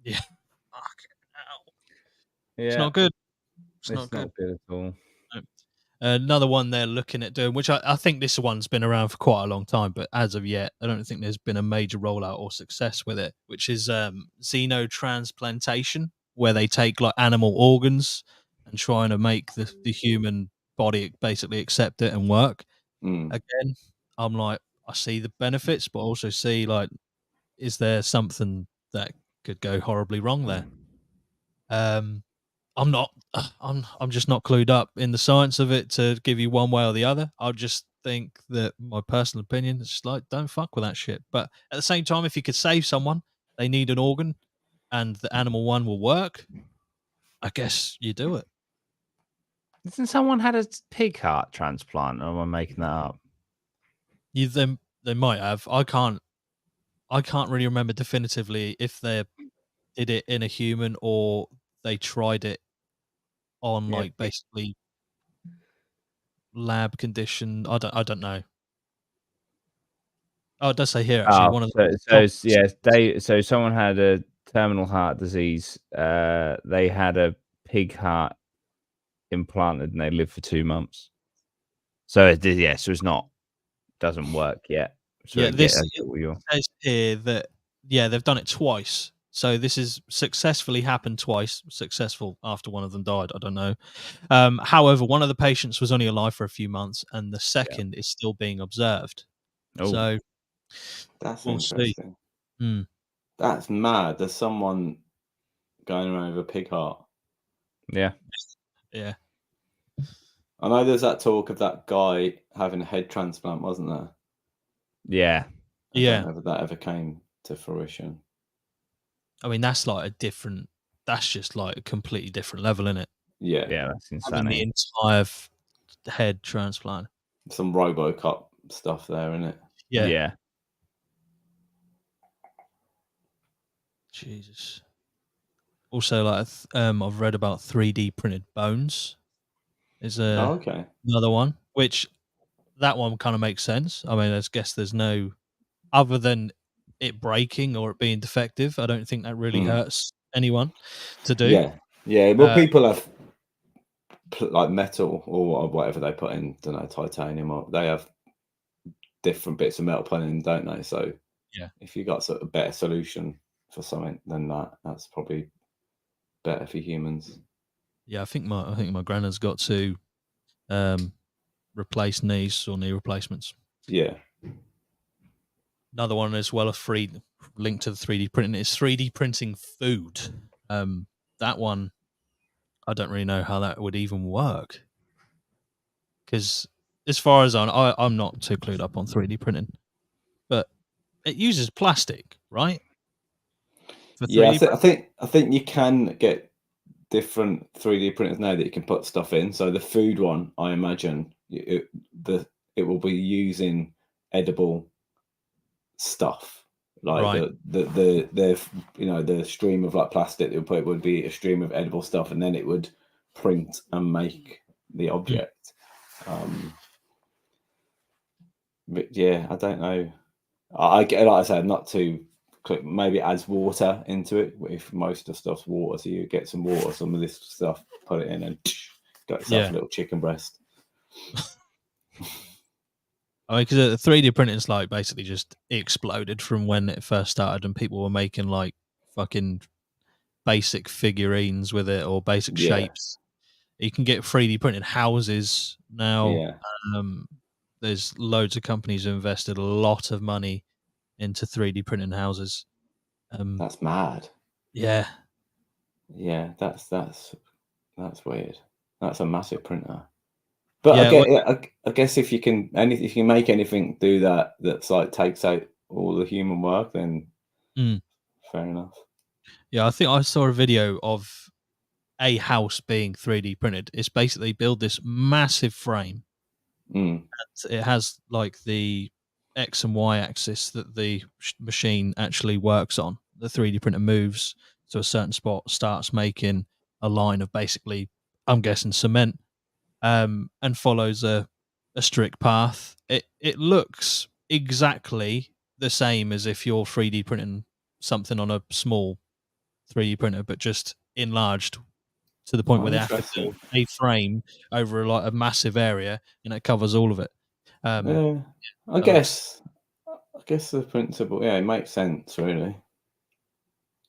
Yeah. Fucking hell. Yeah. It's not good. It's not good at all. No. Another one they're looking at doing, which I think this one's been around for quite a long time, but as of yet, I don't think there's been a major rollout or success with it, which is xenotransplantation, where they take like animal organs and trying to make the human body basically accept it and work. Again, I'm like, I see the benefits, but also see like, is there something that could go horribly wrong there? I'm just not clued up in the science of it to give you one way or the other. I just think that my personal opinion is just like, don't fuck with that shit. But at the same time, if you could save someone, they need an organ, and the animal one will work, I guess you do it. Isn't someone had a pig heart transplant, or am I making that up? They might have. I can't really remember definitively if they did it in a human or they tried it on like basically lab condition. I don't know. Oh, it does say here actually. One of the so someone had a terminal heart disease. They had a pig heart implanted and they lived for 2 months. So it's not doesn't work yet. So this says here that they've done it twice. So this has successfully happened twice. Successful after one of them died. I don't know. However, one of the patients was only alive for a few months, and the second is still being observed. So that's we'll interesting. See. That's mad. There's someone going around with a pig heart. Yeah. Yeah. I know there's that talk of that guy having a head transplant, wasn't there? Yeah. I don't know if that ever came to fruition. I mean, that's just like a completely different level, isn't it? Yeah. Yeah, that's insane. Having the entire head transplant. Some RoboCop stuff there, isn't it? Yeah. Jesus. Also, like I've read about 3D printed bones. Is another one, which that one kind of makes sense. I mean, I guess there's no other than it breaking or it being defective. I don't think that really hurts anyone to do. Yeah. Well, people have like metal or whatever they put in, don't know, titanium, or they have different bits of metal put in, don't they? So if you got sort of a better solution for something than that's probably better for humans. Yeah, I think my granddad's got to replace knees or knee replacements. Yeah. Another one as well, linked to the 3D printing, is 3D printing food. That one, I don't really know how that would even work. Because as far as I'm not too clued up on 3D printing, but it uses plastic, right? I think you can get different 3D printers now that you can put stuff in. So the food one, I imagine it will be using edible stuff, like the stream of like plastic they'll put would be a stream of edible stuff, and then it would print and make the object. But yeah, I don't know. I get, like I said, not too quick. Maybe it adds water into it if most of the stuff's water, so you get some water, some of this stuff, put it in, and got yourself a little chicken breast. I mean, because 3D printing is like basically just exploded from when it first started, and people were making like fucking basic figurines with it or basic shapes. You can get 3D printed houses now. There's loads of companies who invested a lot of money into 3D printing houses. That's mad. Yeah. Yeah, that's weird. That's a massive printer. But Yeah, I guess if you can make anything do that that's like takes out all the human work, then fair enough. yeah, I think I saw a video of a house being 3D printed. It's basically build this massive frame. Mm. It has like the X and Y axis that the machine actually works on. The 3D printer moves to a certain spot, starts making a line of basically, I'm guessing, cement, and follows a strict path. It looks exactly the same as if you're 3D printing something on a small 3D printer, but just enlarged to the point Oh, where they have to build interesting. a frame over like a massive area, and it covers all of it. Um, Yeah, I that looks guess the principle, yeah, it makes sense, really.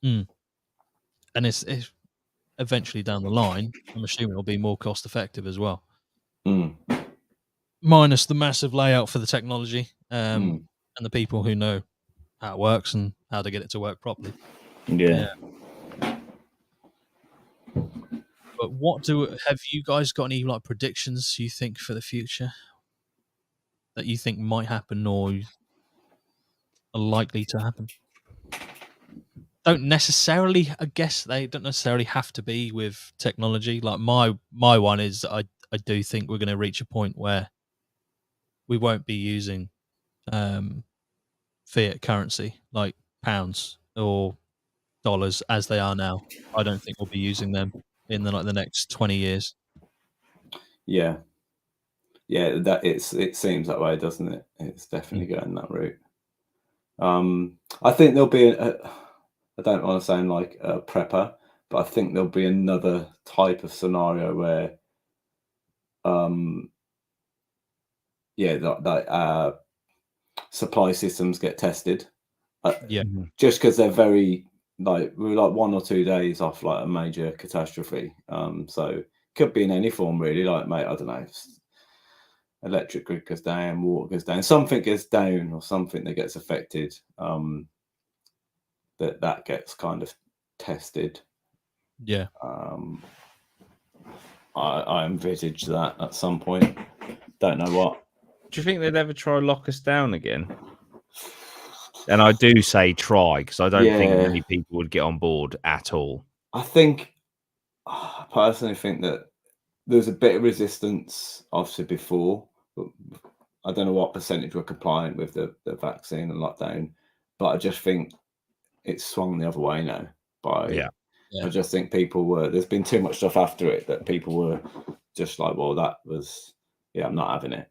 mm, and it's eventually down the line, I'm assuming it'll be more cost effective as well, Mm, minus the massive layout for the technology, mm, and the people who know how it works and how to get it to work properly. yeah. Yeah. But have you guys got any like predictions you think for the future that you think might happen or are likely to happen? Don't necessarily, I guess they don't necessarily have to be with technology. Like my one is I do think we're going to reach a point where we won't be using um, fiat currency like pounds or dollars as they are now. I don't think we'll be using them in the next 20 years. Yeah. Yeah, that it seems that way, doesn't it? It's Mm. definitely going that route. I think there'll be I don't want to sound like a prepper, but I think there'll be another type of scenario where, um, yeah, that supply systems get tested, uh, Yeah, just because they're very like we're like 1 or 2 days off like a major catastrophe. So could be in any form really. Like, mate, I don't know. Electric grid goes down, water goes down, something goes down, or something that gets affected. That gets kind of tested. yeah. Um, I envisage that at some point. Don't know what. Do you think they'd ever try lock us down again? And I do say try because I don't think Yeah, many people would get on board at all. I personally think that there's a bit of resistance, obviously, before, but I don't know what percentage were compliant with the vaccine and lockdown, but I just think it's swung the other way now. Yeah. I just think there's been too much stuff after it that people were just like, well, that was, yeah, I'm not having it.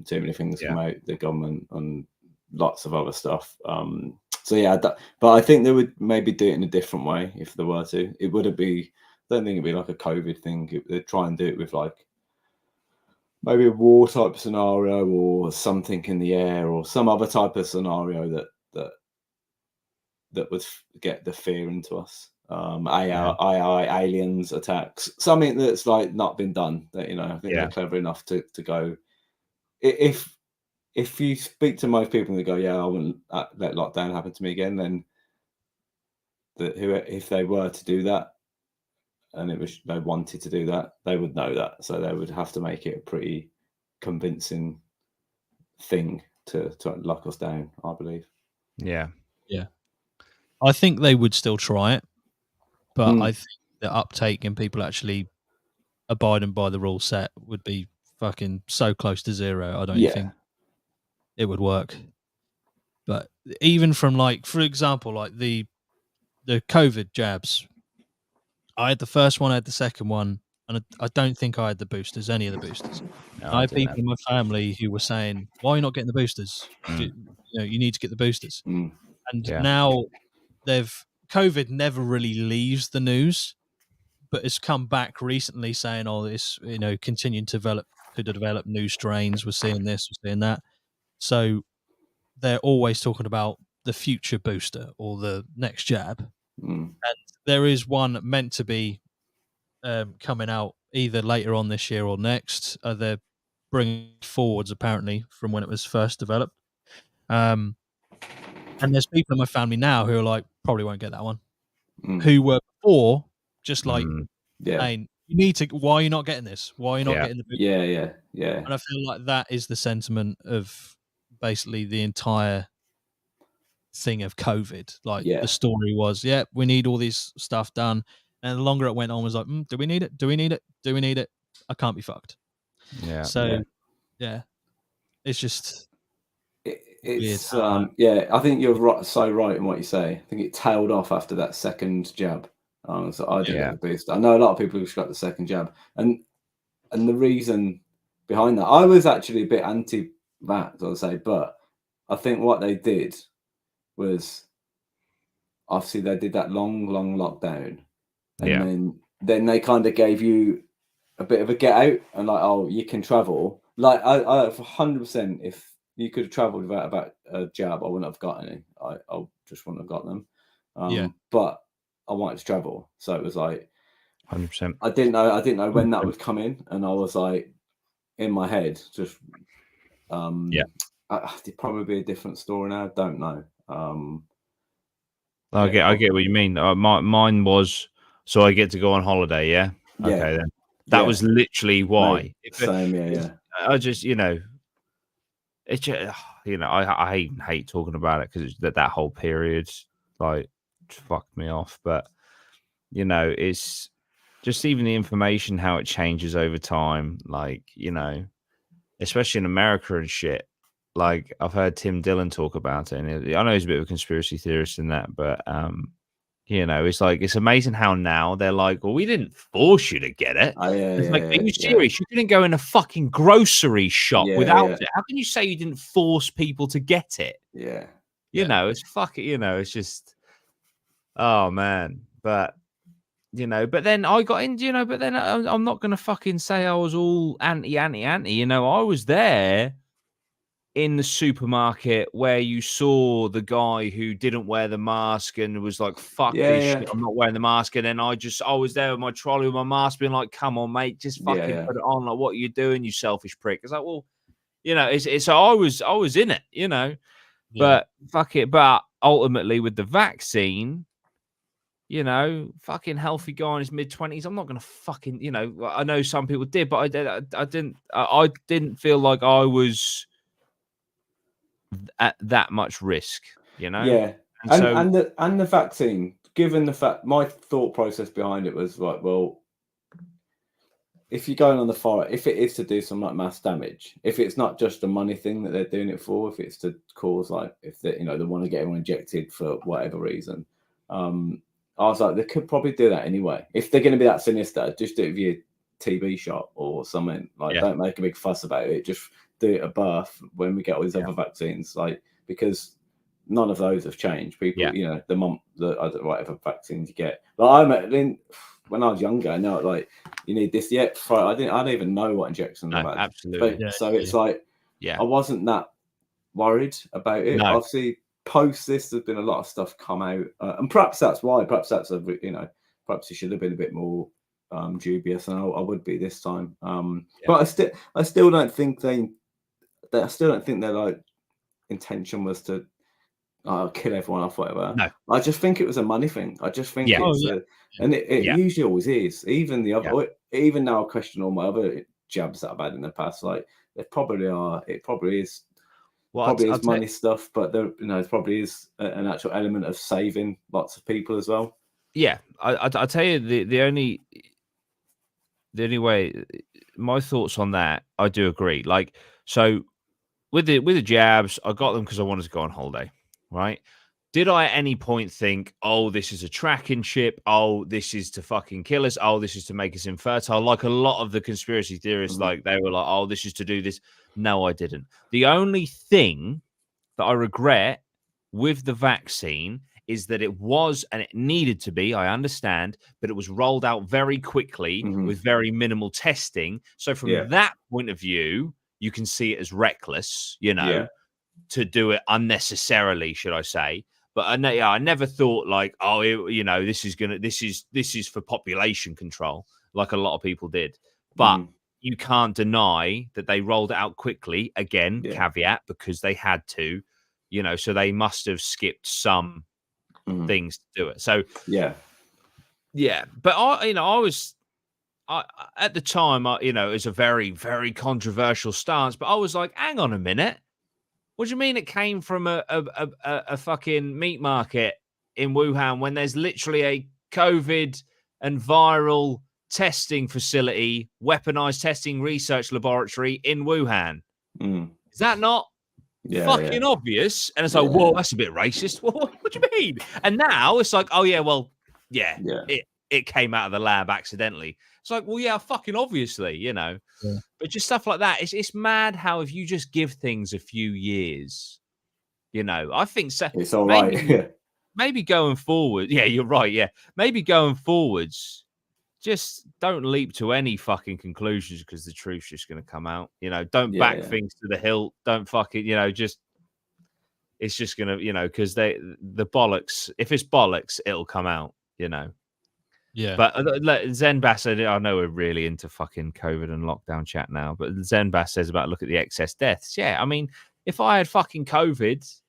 Too many things come out, the government and lots of other stuff. So yeah, but I think they would maybe do it in a different way if they were to. It would be, I don't think it'd be like a COVID thing. They'd try and do it with like maybe a war type scenario or something in the air or some other type of scenario that would get the fear into us. AI, aliens attacks, something that's like not been done. That I think they're clever enough to go. If you speak to most people and they go, "Yeah, I wouldn't let lockdown happen to me again," then if they were to do that and they wanted to do that, they would know that. So they would have to make it a pretty convincing thing to lock us down, I believe. Yeah. Yeah. I think they would still try it, but I think the uptake in people actually abiding by the rule set would be fucking so close to zero. I don't even Yeah. think it would work. But even from like, for example, like the COVID jabs, I had the first one, I had the second one, and I don't think I had the boosters, any of the boosters. No, I I had didn't people have. in my family who were saying, "Why are you not getting the boosters? You need to get the boosters." And Yeah. now COVID never really leaves the news, but it's come back recently saying, "Oh, this continuing to develop new strains. We're seeing this, we're seeing that." So they're always talking about the future booster or the next jab, and there is one meant to be coming out either later on this year or next. They're bringing forwards apparently from when it was first developed. Um, and there's people in my family now who are like, probably won't get that one. Who were before just like, yeah, hey, you need to. Why are you not getting this? Why are you not getting the booster? Yeah. And I feel like that is the sentiment of basically the entire thing of COVID. Like the story was, yeah, we need all this stuff done. And the longer it went on, was like, do we need it? Do we need it? Do we need it? I can't be fucked. Yeah. So, yeah, it's just it's weird. I think you're so right in what you say. I think it tailed off after that second jab. So I didn't get the booster. I know a lot of people who've got the second jab, and the reason behind that, I was actually a bit anti-vax, I'll say, but I think what they did was, obviously they did that long lockdown, and then they kind of gave you a bit of a get out, and like, oh, you can travel. Like I 100%, if you could have travelled without a jab, I wouldn't have got any. I just wouldn't have got them. But I wanted to travel, so it was like 100%. I didn't know when that would come in, and I was like, in my head, just it'd probably be a different story now. Don't know. I get what you mean. Mine was, so I get to go on holiday. Yeah. Okay then. That was literally why. Same. Yeah. I just, it's just, I hate talking about it because that whole period like fucked me off. But it's just even the information, how it changes over time. Like, especially in America and shit. Like I've heard Tim Dillon talk about it, and I know he's a bit of a conspiracy theorist in that, but it's like, it's amazing how now they're like, well, we didn't force you to get it. It's like, are you serious? You didn't go in a fucking grocery shop without it. How can you say you didn't force people to get it? Yeah. It's fucking, it's just, oh man. But but then I got into, but then I'm not going to fucking say I was all anti. I was there in the supermarket where you saw the guy who didn't wear the mask and was like, fuck this shit, I'm not wearing the mask. And then I was there with my trolley with my mask being like, come on, mate, just fucking put it on. Like, what are you doing, you selfish prick? It's like, well, so I was in it, but fuck it. But ultimately with the vaccine, fucking healthy guy in his mid-20s. I'm not going to fucking, I know some people did, but I didn't feel like I was at that much risk, Yeah. And the vaccine, given the fact, my thought process behind it was like, well, if you're going on the forest, if it is to do some like mass damage, if it's not just a money thing that they're doing it for, if it's to cause like, if they, they want to get everyone injected for whatever reason, I was like, they could probably do that anyway. If they're going to be that sinister, just do it with your TB shot or something. Like, don't make a big fuss about it. Just do it at birth when we get all these other vaccines. Like, because none of those have changed. People, the whatever vaccines you get. Like when I was younger, I know like you need this. I didn't even know what injections I've had. Absolutely. It's like, I wasn't that worried about it. No. Obviously, post this, there's been a lot of stuff come out, and perhaps that's why. Perhaps that's perhaps you should have been a bit more dubious, and I would be this time. But I still don't think their like intention was to kill everyone off, whatever. No. I just think it was a money thing. I just think and it usually always is. Even the other, even now, I question all my other jabs that I've had in the past. Like there probably are. It probably is. Well, probably is money stuff, but there, it probably is an actual element of saving lots of people as well. Yeah, I'll tell you the only way. My thoughts on that, I do agree. Like, so with the jabs, I got them because I wanted to go on holiday, right? Did I at any point think, oh, this is a tracking chip? Oh, this is to fucking kill us? Oh, this is to make us infertile? Like a lot of the conspiracy theorists, like they were like, oh, this is to do this. No, I didn't. The only thing that I regret with the vaccine is that it was, and it needed to be, I understand, but it was rolled out very quickly with very minimal testing. So from that point of view, you can see it as reckless, to do it unnecessarily, should I say. But I never thought like, oh, this is for population control, like a lot of people did. But you can't deny that they rolled it out quickly. Again, caveat, because they had to, so they must have skipped some things to do it. So Yeah, but I was at the time, it was a very, very controversial stance. But I was like, hang on a minute, what do you mean it came from a fucking meat market in Wuhan when there's literally a COVID and viral testing facility, weaponized testing research laboratory in Wuhan? Is that not fucking obvious? And it's like, whoa, that's a bit racist. What do you mean? And now it's like, oh yeah, well, yeah. It came out of the lab accidentally. It's like, well, yeah, fucking obviously, Yeah. But just stuff like that. It's mad how if you just give things a few years, I think so. It's all right. Maybe going forward. Yeah, you're right. Yeah. Maybe going forwards, just don't leap to any fucking conclusions because the truth's just going to come out. Don't back things to the hilt. Don't fucking, just it's just going to, because the bollocks, if it's bollocks, it'll come out, Yeah. But Zenbass said, I know we're really into fucking COVID and lockdown chat now, but Zenbass says about look at the excess deaths. Yeah, I mean, if I had fucking COVID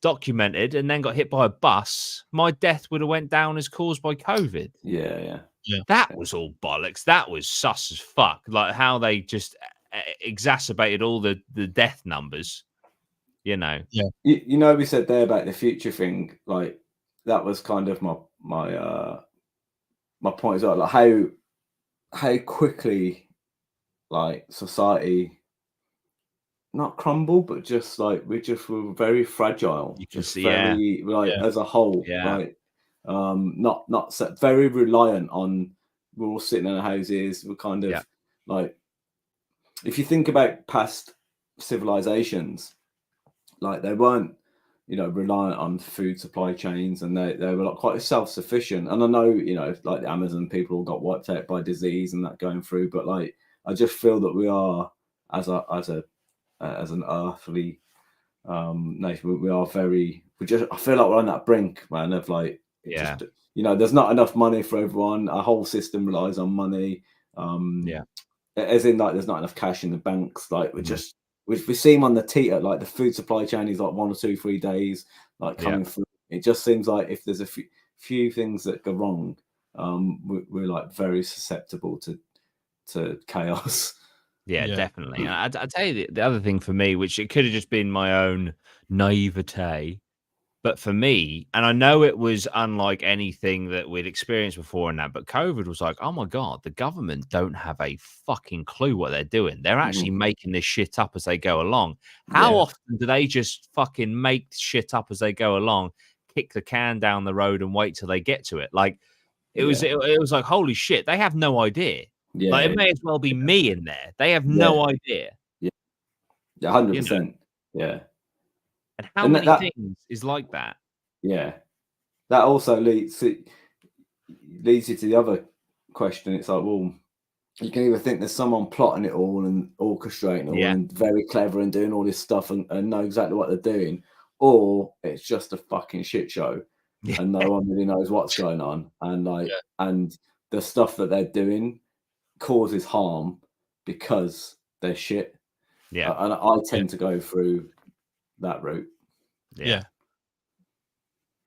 documented and then got hit by a bus, my death would have went down as caused by COVID. Yeah. That was all bollocks. That was sus as fuck. Like how they just exacerbated all the death numbers. Yeah. We said there about the future thing. Like that was kind of my point as well. Like how quickly like society not crumble, but just like we were very fragile. You can see, very as a whole, right? Not very reliant on. We're all sitting in our houses. We're kind of like, if you think about past civilizations, like they weren't, reliant on food supply chains, and they were like quite self-sufficient. And I know, like the Amazon people got wiped out by disease and that going through, but like I just feel that we are as an earthly nation, we are very. I feel like we're on that brink, man, of like, just, there's not enough money for everyone. Our whole system relies on money. As in like there's not enough cash in the banks. Like we seem on the teeter, like the food supply chain is like 1 or 2, 3 days, like coming through. It just seems like if there's a few things that go wrong, we're like very susceptible to chaos. Yeah, definitely. I'll tell you the other thing for me, which it could have just been my own naivete, but for me, and I know it was unlike anything that we'd experienced before and that, but COVID was like, oh my God, the government don't have a fucking clue what they're doing. They're actually making this shit up as they go along. How often do they just fucking make shit up as they go along, kick the can down the road and wait till they get to it? Like it was like, holy shit, they have no idea. Like it may as well be me in there. They have no idea. Yeah, 100%. Yeah. And how many things is like that? Yeah. That also leads you to the other question. It's like, well, you can either think there's someone plotting it all and orchestrating it all and very clever and doing all this stuff and know exactly what they're doing, or it's just a fucking shit show and no one really knows what's going on. And like, and the stuff that they're doing causes harm because they're shit. And I tend to go through that route.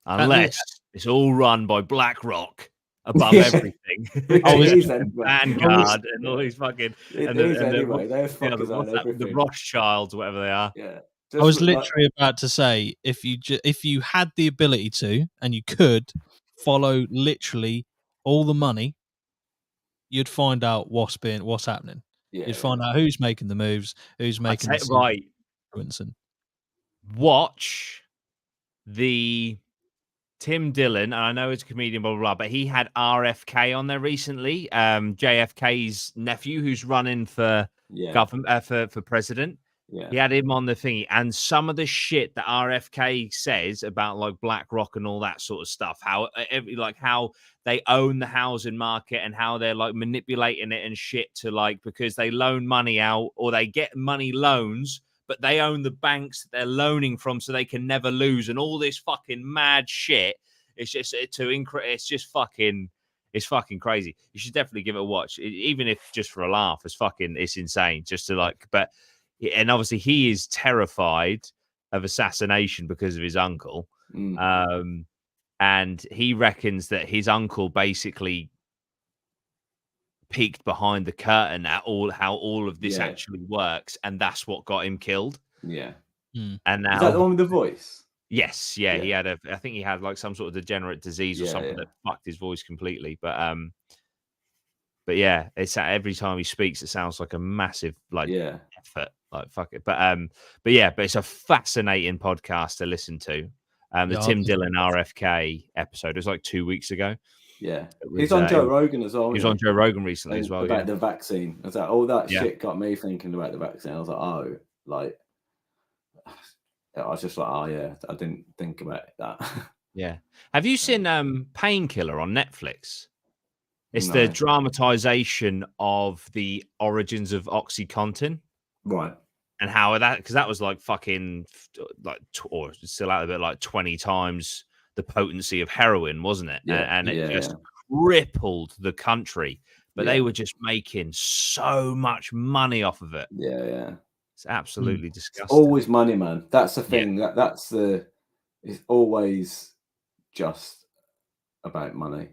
Unless it's all run by BlackRock above everything. Vanguard and all these fucking the Rothschilds, whatever they are. Yeah. I was literally about to say, if you had the ability to, and you could follow literally all the money, you'd find out what's happening. You'd find out who's making the moves, who's making the influencing. Watch the Tim Dillon, and I know it's a comedian, blah, blah, blah, but he had RFK on there recently, JFK's nephew, who's running for government, for president. He had him on the thingy, and some of the shit that RFK says about like BlackRock and all that sort of stuff, how they own the housing market and how they're like manipulating it and shit to like, because they loan money out or they get money loans, but they own the banks that they're loaning from, so they can never lose, and all this fucking mad shit. It's just it's fucking crazy. You should definitely give it a watch, even if just for a laugh. It's insane just to like, but. And obviously he is terrified of assassination because of his uncle. and he reckons that his uncle basically peeked behind the curtain at how all of this actually works, and that's what got him killed. Yeah. And now, is that the one with the voice? Yes, yeah. He had I think he had like some sort of degenerate disease or something that fucked his voice completely. But yeah, it's every time he speaks, it sounds like a massive effort. Like fuck it. But it's a fascinating podcast to listen to. The Tim Dillon RFK episode was like 2 weeks ago. Yeah, he's on Joe Rogan as well. He was on Joe Rogan recently as well. About the vaccine. I was like, all that shit got me thinking about the vaccine. I was like, I was just like, oh yeah, I didn't think about that. Yeah. Have you seen Painkiller on Netflix? It's the dramatization of the origins of OxyContin. Right. And how because that was like fucking like, or still out of it, like 20 times the potency of heroin, wasn't it? Yeah. And it just crippled the country. But they were just making so much money off of it. Yeah. It's absolutely disgusting. It's always money, man. That's the thing. That's it's always just about money.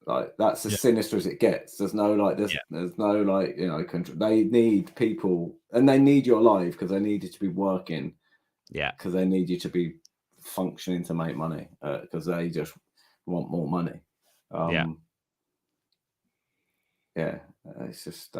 Like that's as sinister as it gets. There's no like there's no like, you know, country. They need people, and they need you alive because they need you to be working. Yeah. Because they need you to be functioning to make money. Because they just want more money. Yeah. It's just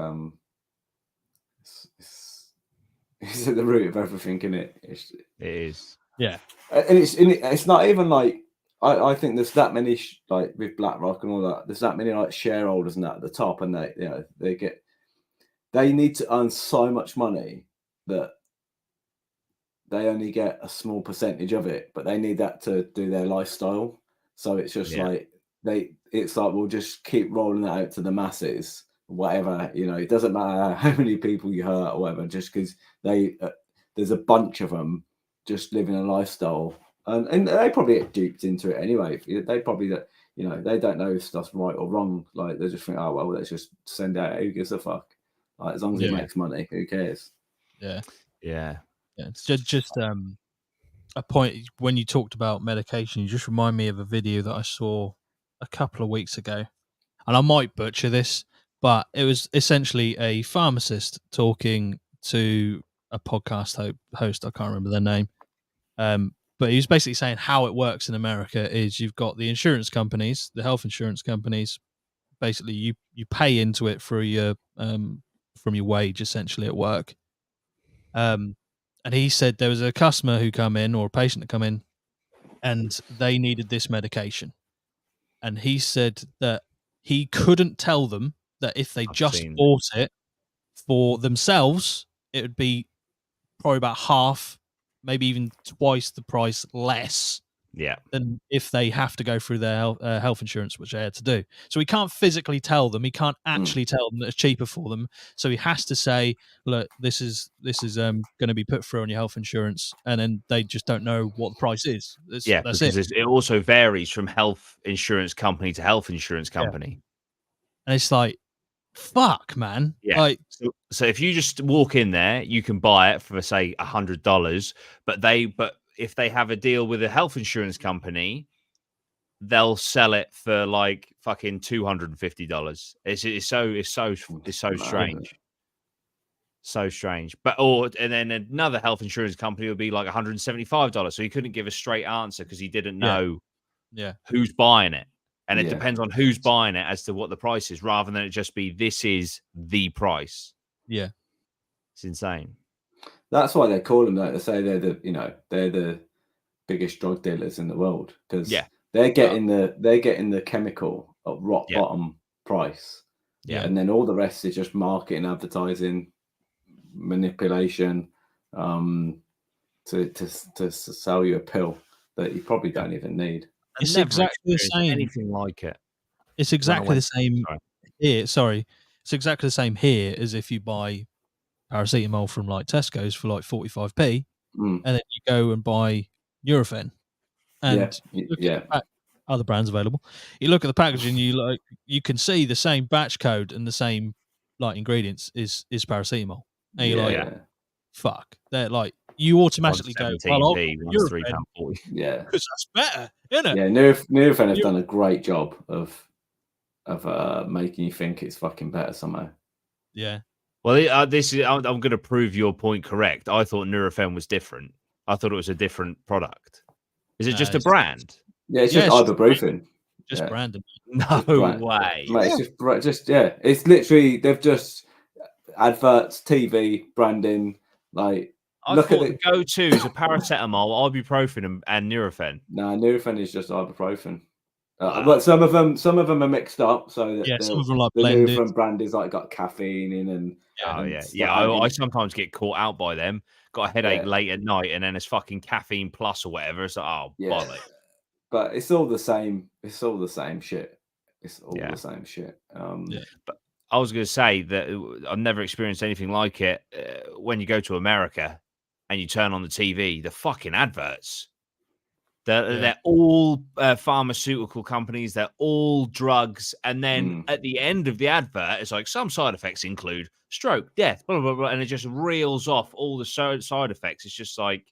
it's at the root of everything, isn't it? It is. Yeah. And it's not even like I think there's that many like with BlackRock and all that. There's that many like shareholders and that at the top, and they need to earn so much money that they only get a small percentage of it, but they need that to do their lifestyle. So it's just like it's like we'll just keep rolling it out to the masses, whatever, you know. It doesn't matter how many people you hurt or whatever, just because there's a bunch of them just living a lifestyle. And they probably get duped into it anyway. They probably, you know, they don't know if stuff's right or wrong. Like they just think, oh well, let's just send out. Who gives a fuck? Like as long as it makes money, who cares? Yeah. It's just a point when you talked about medication. You just remind me of a video that I saw a couple of weeks ago, and I might butcher this, but it was essentially a pharmacist talking to a podcast host. I can't remember their name. But he was basically saying how it works in America is you've got the insurance companies, the health insurance companies. Basically, you pay into it through your from your wage, essentially at work. And he said there was a customer who come in or a patient that come in, and they needed this medication, and he said that he couldn't tell them that if they bought it for themselves, it would be probably about half, maybe even twice the price less than if they have to go through their health insurance, which they had to do. So he can't physically tell them. He can't actually tell them that it's cheaper for them. So he has to say, look, this is going to be put through on your health insurance, and then they just don't know what the price is. That's because it also varies from health insurance company to health insurance company. And it's like, fuck, man. Yeah. Like, so if you just walk in there, you can buy it for say $100, but if they have a deal with a health insurance company, they'll sell it for like fucking $250. It's so strange. So strange. And then another health insurance company would be like $175. So he couldn't give a straight answer because he didn't know who's buying it. And it depends on who's buying it as to what the price is, rather than it just be, this is the price. Yeah. It's insane. That's why they call them that. They say they're the biggest drug dealers in the world, because they're getting the chemical at rock bottom price. Yeah. And then all the rest is just marketing, advertising, manipulation, to sell you a pill that you probably don't even need. It's exactly the same. Anything like it. It's exactly the same here. Sorry. It's exactly the same here as if you buy paracetamol from like Tesco's for like 45p, and then you go and buy Nurofen. And other brands available. You look at the packaging, you can see the same batch code and the same like ingredients is paracetamol. And you're like, fuck. They're like, you automatically go, well, I'll 17p, go one's Nurofen £3.40. Yeah, because that's better, isn't it? Yeah, Nurofen have done a great job of making you think it's fucking better somehow. Yeah. Well, I'm going to prove your point correct. I thought Nurofen was different. I thought it was a different product. Is it just a brand? Yeah, it's just ibuprofen. Just branded. No way. Mate, it's just it's literally they've just adverts, TV, branding. Like, I thought the go-tos are paracetamol, ibuprofen, and Nurofen. No, Nurofen is just ibuprofen. But some of them are mixed up, so that some of them like the blended. Nurofen brand is like got caffeine in and I sometimes get caught out by them. Got a headache late at night, and then it's fucking caffeine plus or whatever. It's like, bollocks. But it's all the same. It's all the same shit. It's all the same shit. But I was going to say that I've never experienced anything like it. When you go to America and you turn on the TV, the fucking adverts. They're all pharmaceutical companies. They're all drugs. And then at the end of the advert, it's like some side effects include stroke, death, blah, blah, blah. And it just reels off all the side effects. It's just like,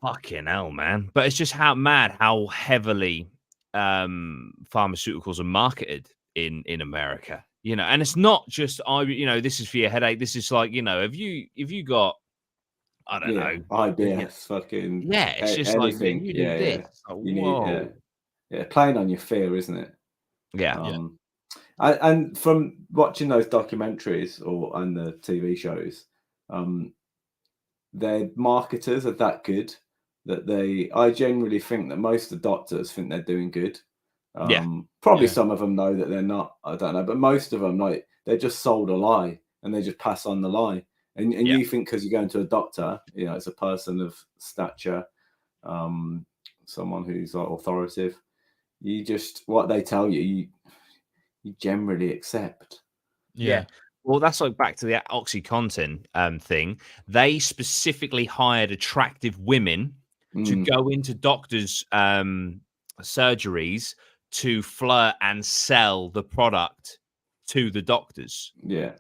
fucking hell, man. But it's just how heavily pharmaceuticals are marketed in America, and it's not just, this is for your headache. This is like, if you got, I don't know, IBS, fucking it's just anything. Like, you need this. Like, you need, playing on your fear, isn't it? And from watching those documentaries and the TV shows, their marketers are that good that I generally think that most of the doctors think they're doing good. Probably some of them know that they're not. I don't know, but most of them, like, they're just sold a lie and they just pass on the lie. And you think because you're going to a doctor, it's a person of stature, someone who's like authoritative. You just, what they tell you, you generally accept. Yeah. Well, that's like back to the OxyContin thing. They specifically hired attractive women to go into doctors' surgeries to flirt and sell the product to the doctors. Yeah.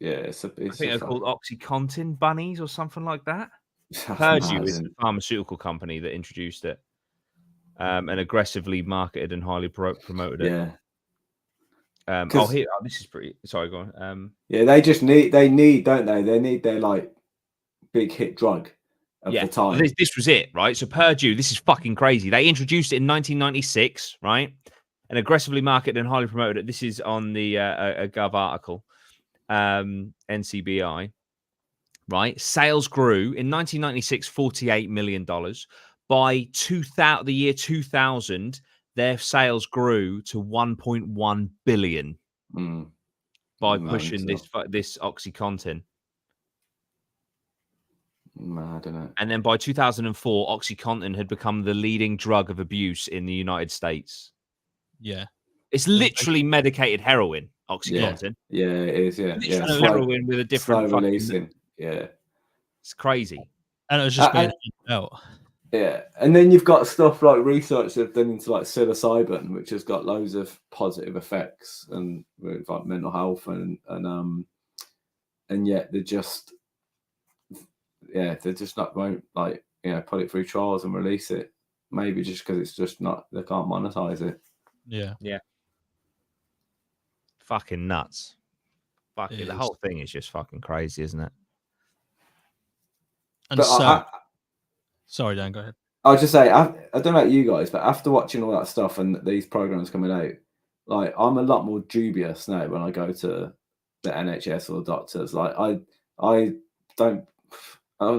I think they're called OxyContin bunnies or something like that. Purdue is the pharmaceutical company that introduced it and aggressively marketed and highly promoted it. This is pretty. Sorry, go on. They just need, don't they? They need their like big hit drug of the time. This was it, right? So Purdue, this is fucking crazy. They introduced it in 1996, right? And aggressively marketed and highly promoted it. This is on the Gov article, NCBI, right? Sales grew in 1996, $48 million. By the year 2000, their sales grew to 1.1 billion by pushing this OxyContin. I don't know. And then by 2004, OxyContin had become the leading drug of abuse in the United States. Yeah. It's literally medicated heroin, OxyContin. Yeah, it is. Yeah. Literally heroin with a different slow releasing. Yeah. It's crazy. And it was just being out. Yeah. And then you've got stuff like research they've done into like psilocybin, which has got loads of positive effects and with like mental health and yet they just not won't like put it through trials and release it. Maybe just because it's just not, they can't monetize it. Yeah. Fucking nuts. Fucking the whole thing is just fucking crazy, isn't it? And but sorry, Dan, go ahead. I was just say, I don't know about you guys, but after watching all that stuff and these programs coming out, like I'm a lot more dubious now when I go to the NHS or the doctors. Like I don't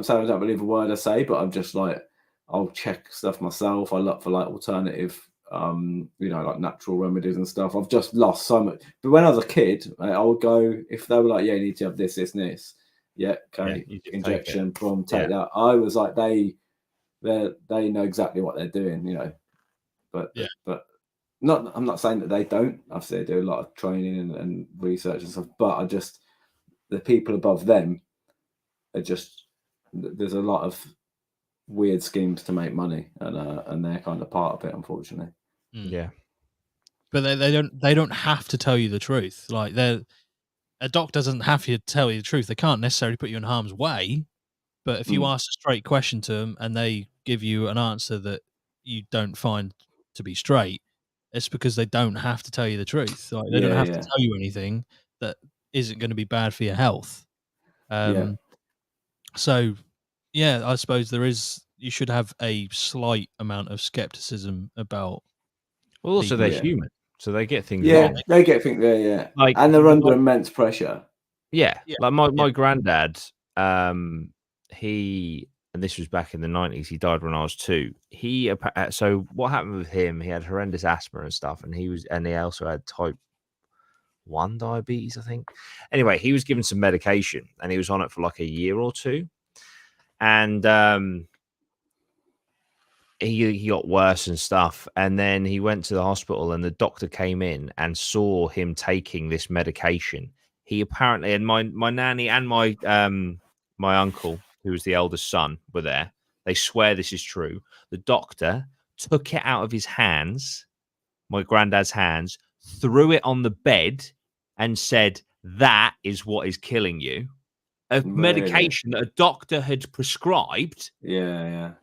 say I don't believe a word I say, but I'm just like, I'll check stuff myself. I look for like alternative, like natural remedies and stuff. I've just lost so much. But when I was a kid, I would go, if they were like, you need to have this, and this. Yeah, okay, injection, boom, take that. I was like, they know exactly what they're doing, But not. I'm not saying that they don't. Obviously, they do a lot of training and research and stuff. But the people above them are just. There's a lot of weird schemes to make money, and they're kind of part of it, unfortunately. Yeah, but they don't have to tell you the truth. Like a doctor doesn't have to tell you the truth. They can't necessarily put you in harm's way, but if you ask a straight question to them and they give you an answer that you don't find to be straight, it's because they don't have to tell you the truth. Like, they don't have to tell you anything that isn't going to be bad for your health. So, yeah, I suppose you should have a slight amount of skepticism about. Well, also they're human, so they get things wrong. wrong. They get things there, like, and they're under immense pressure. Yeah, like my granddad, he, and this was back in the 90s. He died when I was 2. So what happened with him? He had horrendous asthma and stuff, and he also had type 1 diabetes, I think. Anyway, he was given some medication, and he was on it for like a year or 2, and he got worse and stuff. And then he went to the hospital, and the doctor came in and saw him taking this medication. He apparently, and my nanny and my uncle, who was the eldest son, were there. They swear this is true. The doctor took it out of his hands, my granddad's hands, threw it on the bed, and said, "That is what is killing you." A medication that a doctor had prescribed. Yeah.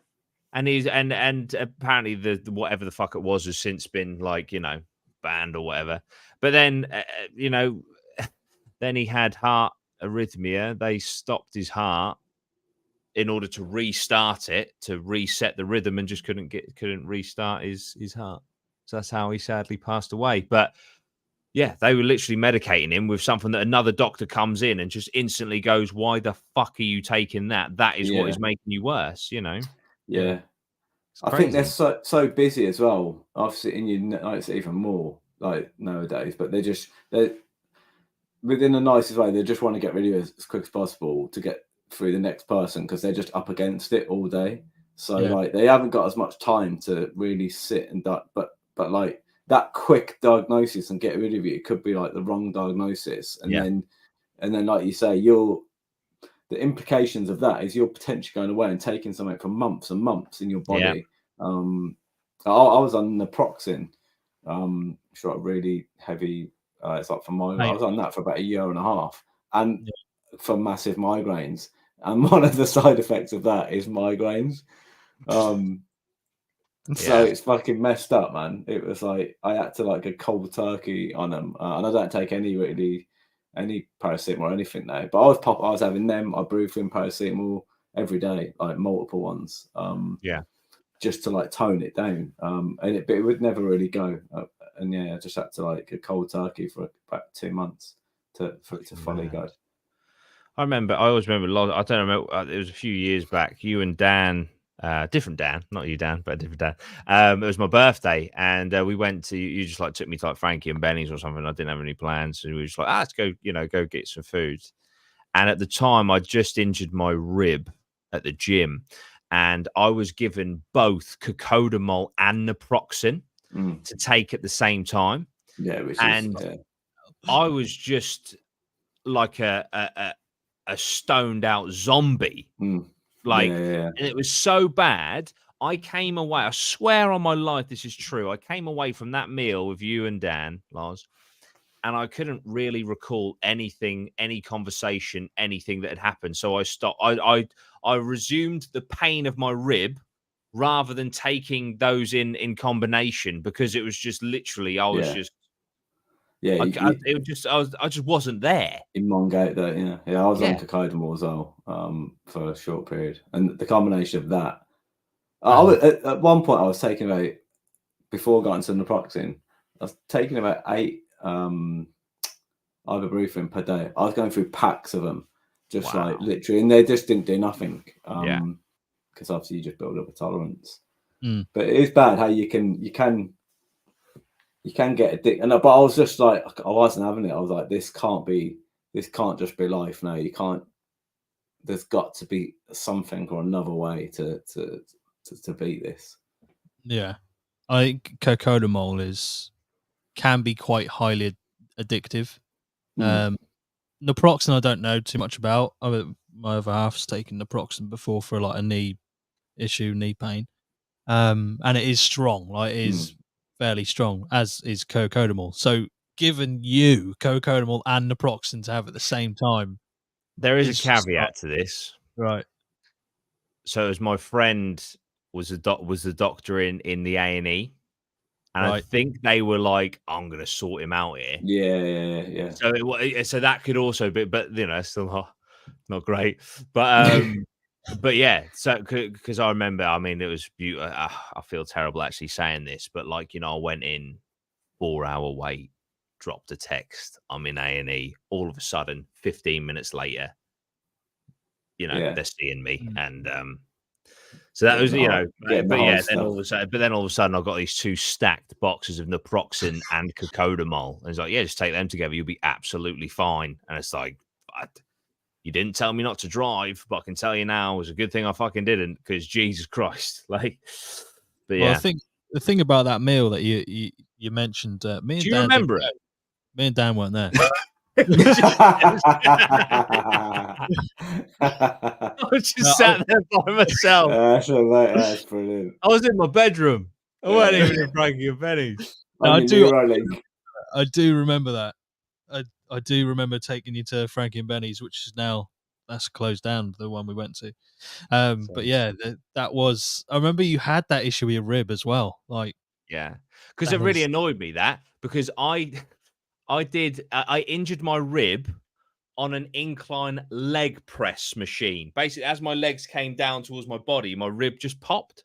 And apparently the whatever the fuck it was has since been, like, banned or whatever. But then then he had heart arrhythmia. They stopped his heart in order to restart it, to reset the rhythm, and just couldn't restart his heart. So that's how he sadly passed away. But yeah, they were literally medicating him with something that another doctor comes in and just instantly goes, "Why the fuck are you taking that? That is what is making you worse," Yeah. I think they're so busy as well. I've seen you notice even more like nowadays, but they're within the nicest way. They just want to get rid of it as quick as possible to get through the next person, because they're just up against it all day. So like they haven't got as much time to really sit and but like that quick diagnosis and get rid of it could be like the wrong diagnosis, and then like you say, the implications of that is you're potentially going away and taking something for months and months in your body. I was on naproxen, sure, really heavy. It's like for migraine. I was on that for about 1.5 years, and for massive migraines. And one of the side effects of that is migraines. So it's fucking messed up, man. It was like I had to like go cold turkey on them, and I don't take any paracetamol or anything now. But I was having them, ibuprofen, paracetamol every day, like multiple ones. Just to like tone it down. But it would never really go. And I just had to like a cold turkey for about 2 months for it to fully go. I always remember. I don't remember. It was a few years back. You and Dan, different Dan, not you, Dan, but a different Dan. It was my birthday, and we went to. You just like took me to like Frankie and Benny's or something. I didn't have any plans, so we were just like, let's go. Go get some food. And at the time, I just injured my rib at the gym, and I was given both cocodamol and naproxen to take at the same time. I was just like a stoned out zombie. And it was so bad. I came away, I swear on my life this is true, I came away from that meal with you and Dan, Lars, and I couldn't really recall anything, any conversation, anything that had happened. So I stopped. I resumed the pain of my rib rather than taking those in combination, because it was just literally I was just I just wasn't there. In one go there, I was on cocodamol as well for a short period, and the combination of that. At one point I was taking about, before going to naproxen, I was taking about 8 ibuprofen per day. I was going through packs of them, just like literally, and they just didn't do nothing. Because obviously you just build up a tolerance. But it is bad how you can get addicted. But I was just like, I wasn't having it. I was like, this can't just be life. No, you can't. There's got to be something or another way to beat this. Yeah, I think cocodamol can be quite highly addictive. Naproxen I don't know too much about. My other half's taken naproxen before for like a knee pain, and it is strong. Like it is fairly strong, as is cocodamol. So given you cocodamol and naproxen to have at the same time. There is a caveat to this, right? So, as my friend was the doctor in the A&E, and I think they were like, "I'm going to sort him out here." Yeah. So that could also be, but you know, still not great. But but yeah. So because I remember, I mean, it was beautiful. I feel terrible actually saying this, but like, you know, I went in 4-hour wait, dropped a text. I'm in A&E. All of a sudden, 15 minutes later, you know, they're seeing me, and so that was, you know, but yeah, then all of a sudden, I've got these 2 stacked boxes of naproxen and cocodamol. And it's like, yeah, just take them together, you'll be absolutely fine. And it's like, you didn't tell me not to drive, but I can tell you now, it was a good thing I fucking didn't, because Jesus Christ, like, but yeah. Well, I think the thing about that meal that you mentioned, me and Do you Dan remember it? Me and Dan weren't there. I was just sat there by myself. That's brilliant. I was in my bedroom. I wasn't even in Frankie and Benny's. No, I do remember that. I do remember taking you to Frankie and Benny's, which is now that's closed down, the one we went to. But yeah, that was. I remember you had that issue with your rib as well. Like, yeah, because it really annoyed me because I injured my rib on an incline leg press machine. Basically, as my legs came down towards my body, my rib just popped.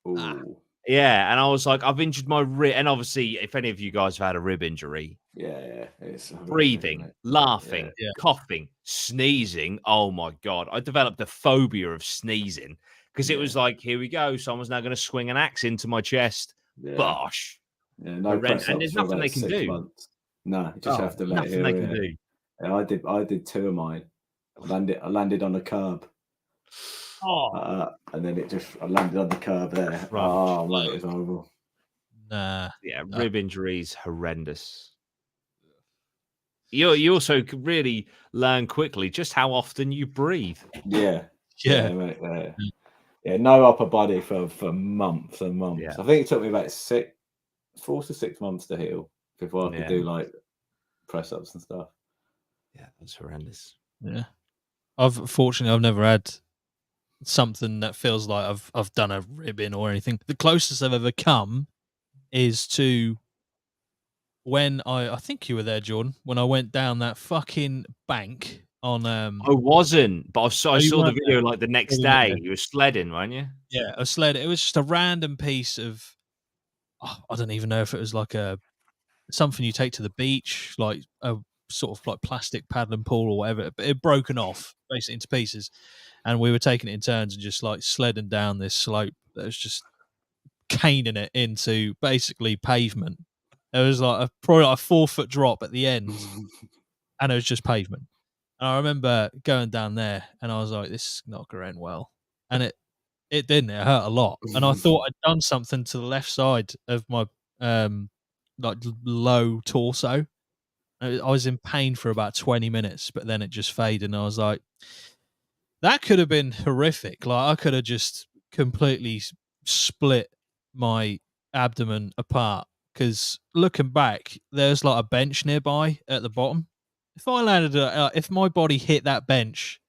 Ooh. Yeah, and I was like, I've injured my rib. And obviously, if any of you guys have had a rib injury, it's breathing, laughing, coughing, sneezing. Oh my God. I developed a phobia of sneezing because it was like, here we go. Someone's now going to swing an axe into my chest. Bosh. Yeah, no press and there's nothing they can do. Months. No, you just have to let it nothing they can do. Yeah, I did 2 of mine. I landed on a curb. And then I landed on the curb there. Right. Oh, mate, it was horrible. Nah. Yeah, rib injuries, horrendous. You also could really learn quickly just how often you breathe. Yeah, mate, yeah, no upper body for months and months. Yeah. I think it took me about 4 to 6 months to heal before I could do like press ups and stuff. Yeah, that's horrendous. Yeah, Fortunately I've never had something that feels like I've done a rib in or anything. The closest I've ever come is to when I think you were there, Jordan, when I went down that fucking bank on I wasn't, but I saw the video like the next day. You were sledding, weren't you? Yeah, I sled. It was just a random piece of I don't even know if it was like something you take to the beach, like a sort of like plastic paddling pool or whatever, but it had broken off basically into pieces. And we were taking it in turns and just like sledding down this slope that was just caning it into basically pavement. There was like probably like a 4-foot drop at the end, and it was just pavement. And I remember going down there, and I was like, "This is not going to end well," and it didn't. It hurt a lot, and I thought I'd done something to the left side of my like low torso. I was in pain for about 20 minutes, but then it just faded, and I was like, that could have been horrific. Like, I could have just completely split my abdomen apart, because looking back, there's like a bench nearby at the bottom. If I landed, if my body hit that bench,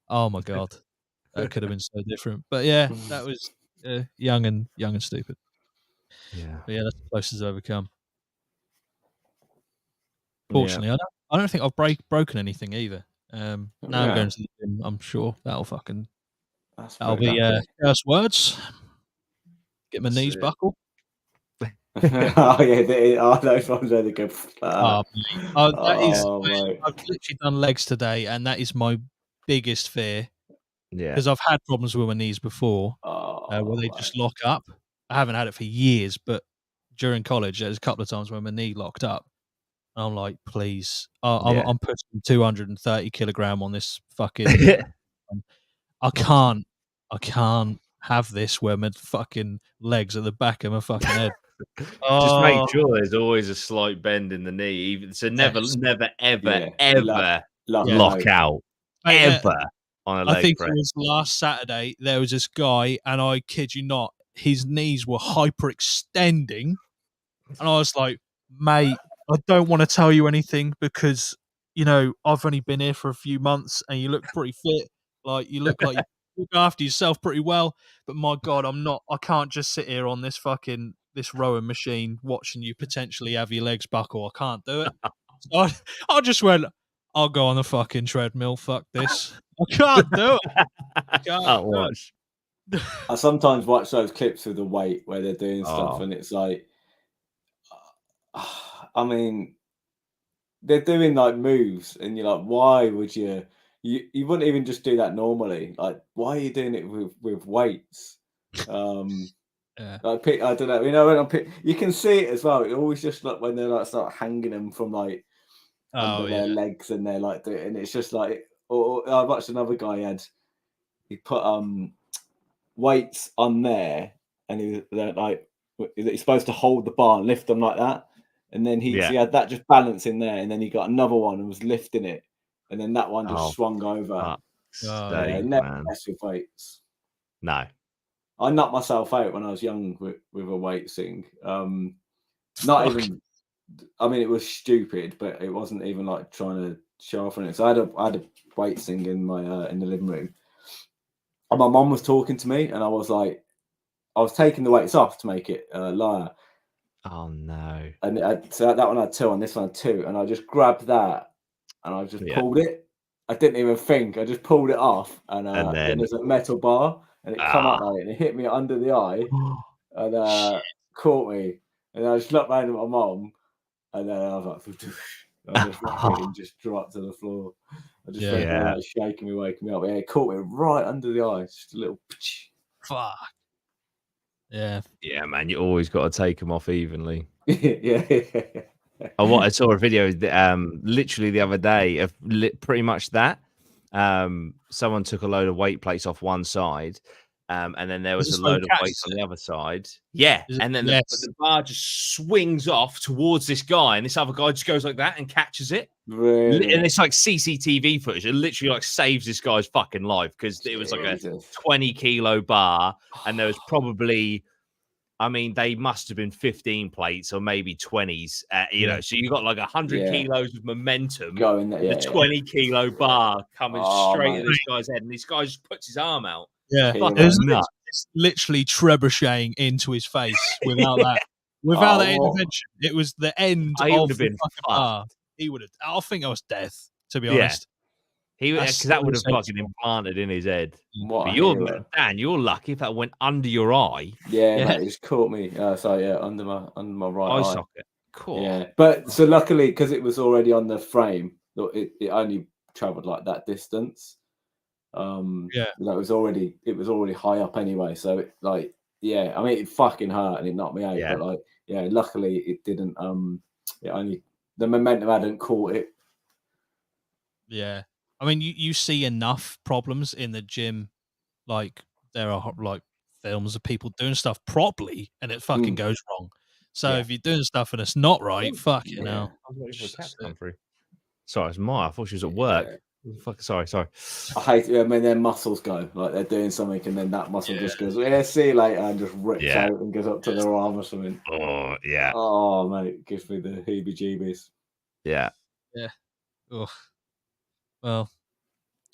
oh my God, that could have been so different. But yeah, that was young and stupid. Yeah. But yeah, that's the closest I've ever come. Fortunately, I don't think I've broken anything either. Now I'm going to the gym. I'm sure that'll be first words. Get my knees buckled. Those ones where they go. I've literally done legs today, and that is my biggest fear. Yeah, because I've had problems with my knees before, where they just lock up. I haven't had it for years, but during college, there's a couple of times where my knee locked up. And I'm like, please, I'm putting 230 kilogram on this fucking. I can't have this where my fucking legs at the back of my fucking head. Just make sure there's always a slight bend in the knee, even so. Never, ever lock out ever on a leg. I think press. it was last Saturday. There was this guy, and I kid you not, his knees were hyperextending, and I was like, mate, I don't want to tell you anything because, you know, I've only been here for a few months and you look pretty fit. Like, you look like you look after yourself pretty well. But my God, I can't just sit here on this rowing machine watching you potentially have your legs buckle. I can't do it. So I just went, I'll go on the fucking treadmill. Fuck this. I can't do it. Can't watch. I sometimes watch those clips with the weight where they're doing stuff, and it's like, I mean, they're doing like moves, and you're like, why would you wouldn't even just do that normally? Like, why are you doing it with weights? Yeah. Like, I don't know. You know, you can see it as well. It always just like when they like start hanging them from like under their legs, and they're like doing, and it's just like. Or I watched another guy he put weights on there, and he's supposed to hold the bar and lift them like that, and then he had that just balancing there, and then he got another one and was lifting it, and then that one just swung over. Never mess with weights. No, I knocked myself out when I was young with a weight thing. Not even. I mean, it was stupid, but it wasn't even like trying to show off on it. So I had a weight thing in my in the living room. And my mum was talking to me, and I was taking the weights off to make it lower. Oh no! And so that one had 2, and this one had 2, and I just grabbed that, and I just pulled it. I didn't even think. I just pulled it off, and then there's a metal bar, and it come up like, and it hit me under the eye, and caught me, and I just looked round at my mum, and then I was like, I just and just dropped to the floor. I just like shaking me, waking me up. Yeah, it caught me right under the eye. Just a little. Fuck. Yeah. Yeah, man. You always got to take them off evenly. Yeah. I saw a video literally the other day of pretty much that. Someone took a load of weight plates off one side, and then there was a load of weights on the other side. Yeah, and then the bar just swings off towards this guy, and this other guy just goes like that and catches it. Really? And it's like CCTV footage. It literally like saves this guy's fucking life because it was like a 20-kilo bar, and there was probably, I mean, they must have been 15 plates or maybe 20s. You know, so you got like 100 kilos of momentum going there. The 20-kilo bar coming straight at this guy's head, and this guy just puts his arm out. Yeah, it's literally trebucheting into his face without that. Without that intervention, it was the end of the fucking bar. He would have. I think I was death, to be honest. Because that would have fucking implanted in his head. But you're lucky if that went under your eye. Yeah, mate, it just caught me. Under my right eye socket. Cool. Yeah, but so luckily because it was already on the frame, it only travelled like that distance. It was already high up anyway. So it I mean, it fucking hurt and it knocked me out. But luckily it didn't. It only the momentum hadn't caught it. Yeah. I mean, you see enough problems in the gym, like there are like films of people doing stuff properly and it fucking goes wrong. So if you're doing stuff and it's not right, fucking hell. I was waiting for a cat to come through. Sorry, it's Maya. I thought she was at work. Sorry. I hate it when their muscles go, like they're doing something and then that muscle just goes, see you later, and just rips out and goes up to their arm or something. Oh, yeah. Oh, mate, it gives me the heebie-jeebies. Yeah. Yeah. Ugh. Well,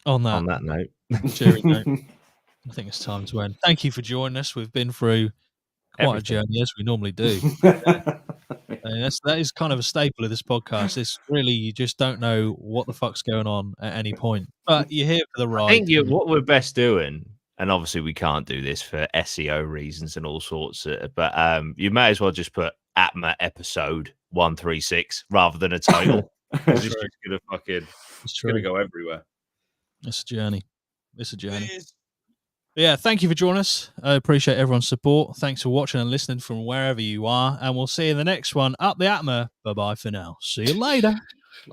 on that note, cheery note, I think it's time to end. Thank you for joining us. We've been through quite a journey, as we normally do. That is kind of a staple of this podcast. It's really, you just don't know what the fuck's going on at any point, but you're here for the ride. I think what we're best doing, and obviously we can't do this for SEO reasons and all sorts, but you may as well just put APMA episode 136 rather than a title. It's just gonna go everywhere. It's a journey. Yeah, thank you for joining us. I appreciate everyone's support. Thanks for watching and listening from wherever you are, and we'll see you in the next one. Up the APMA. Bye-bye for now. See you later.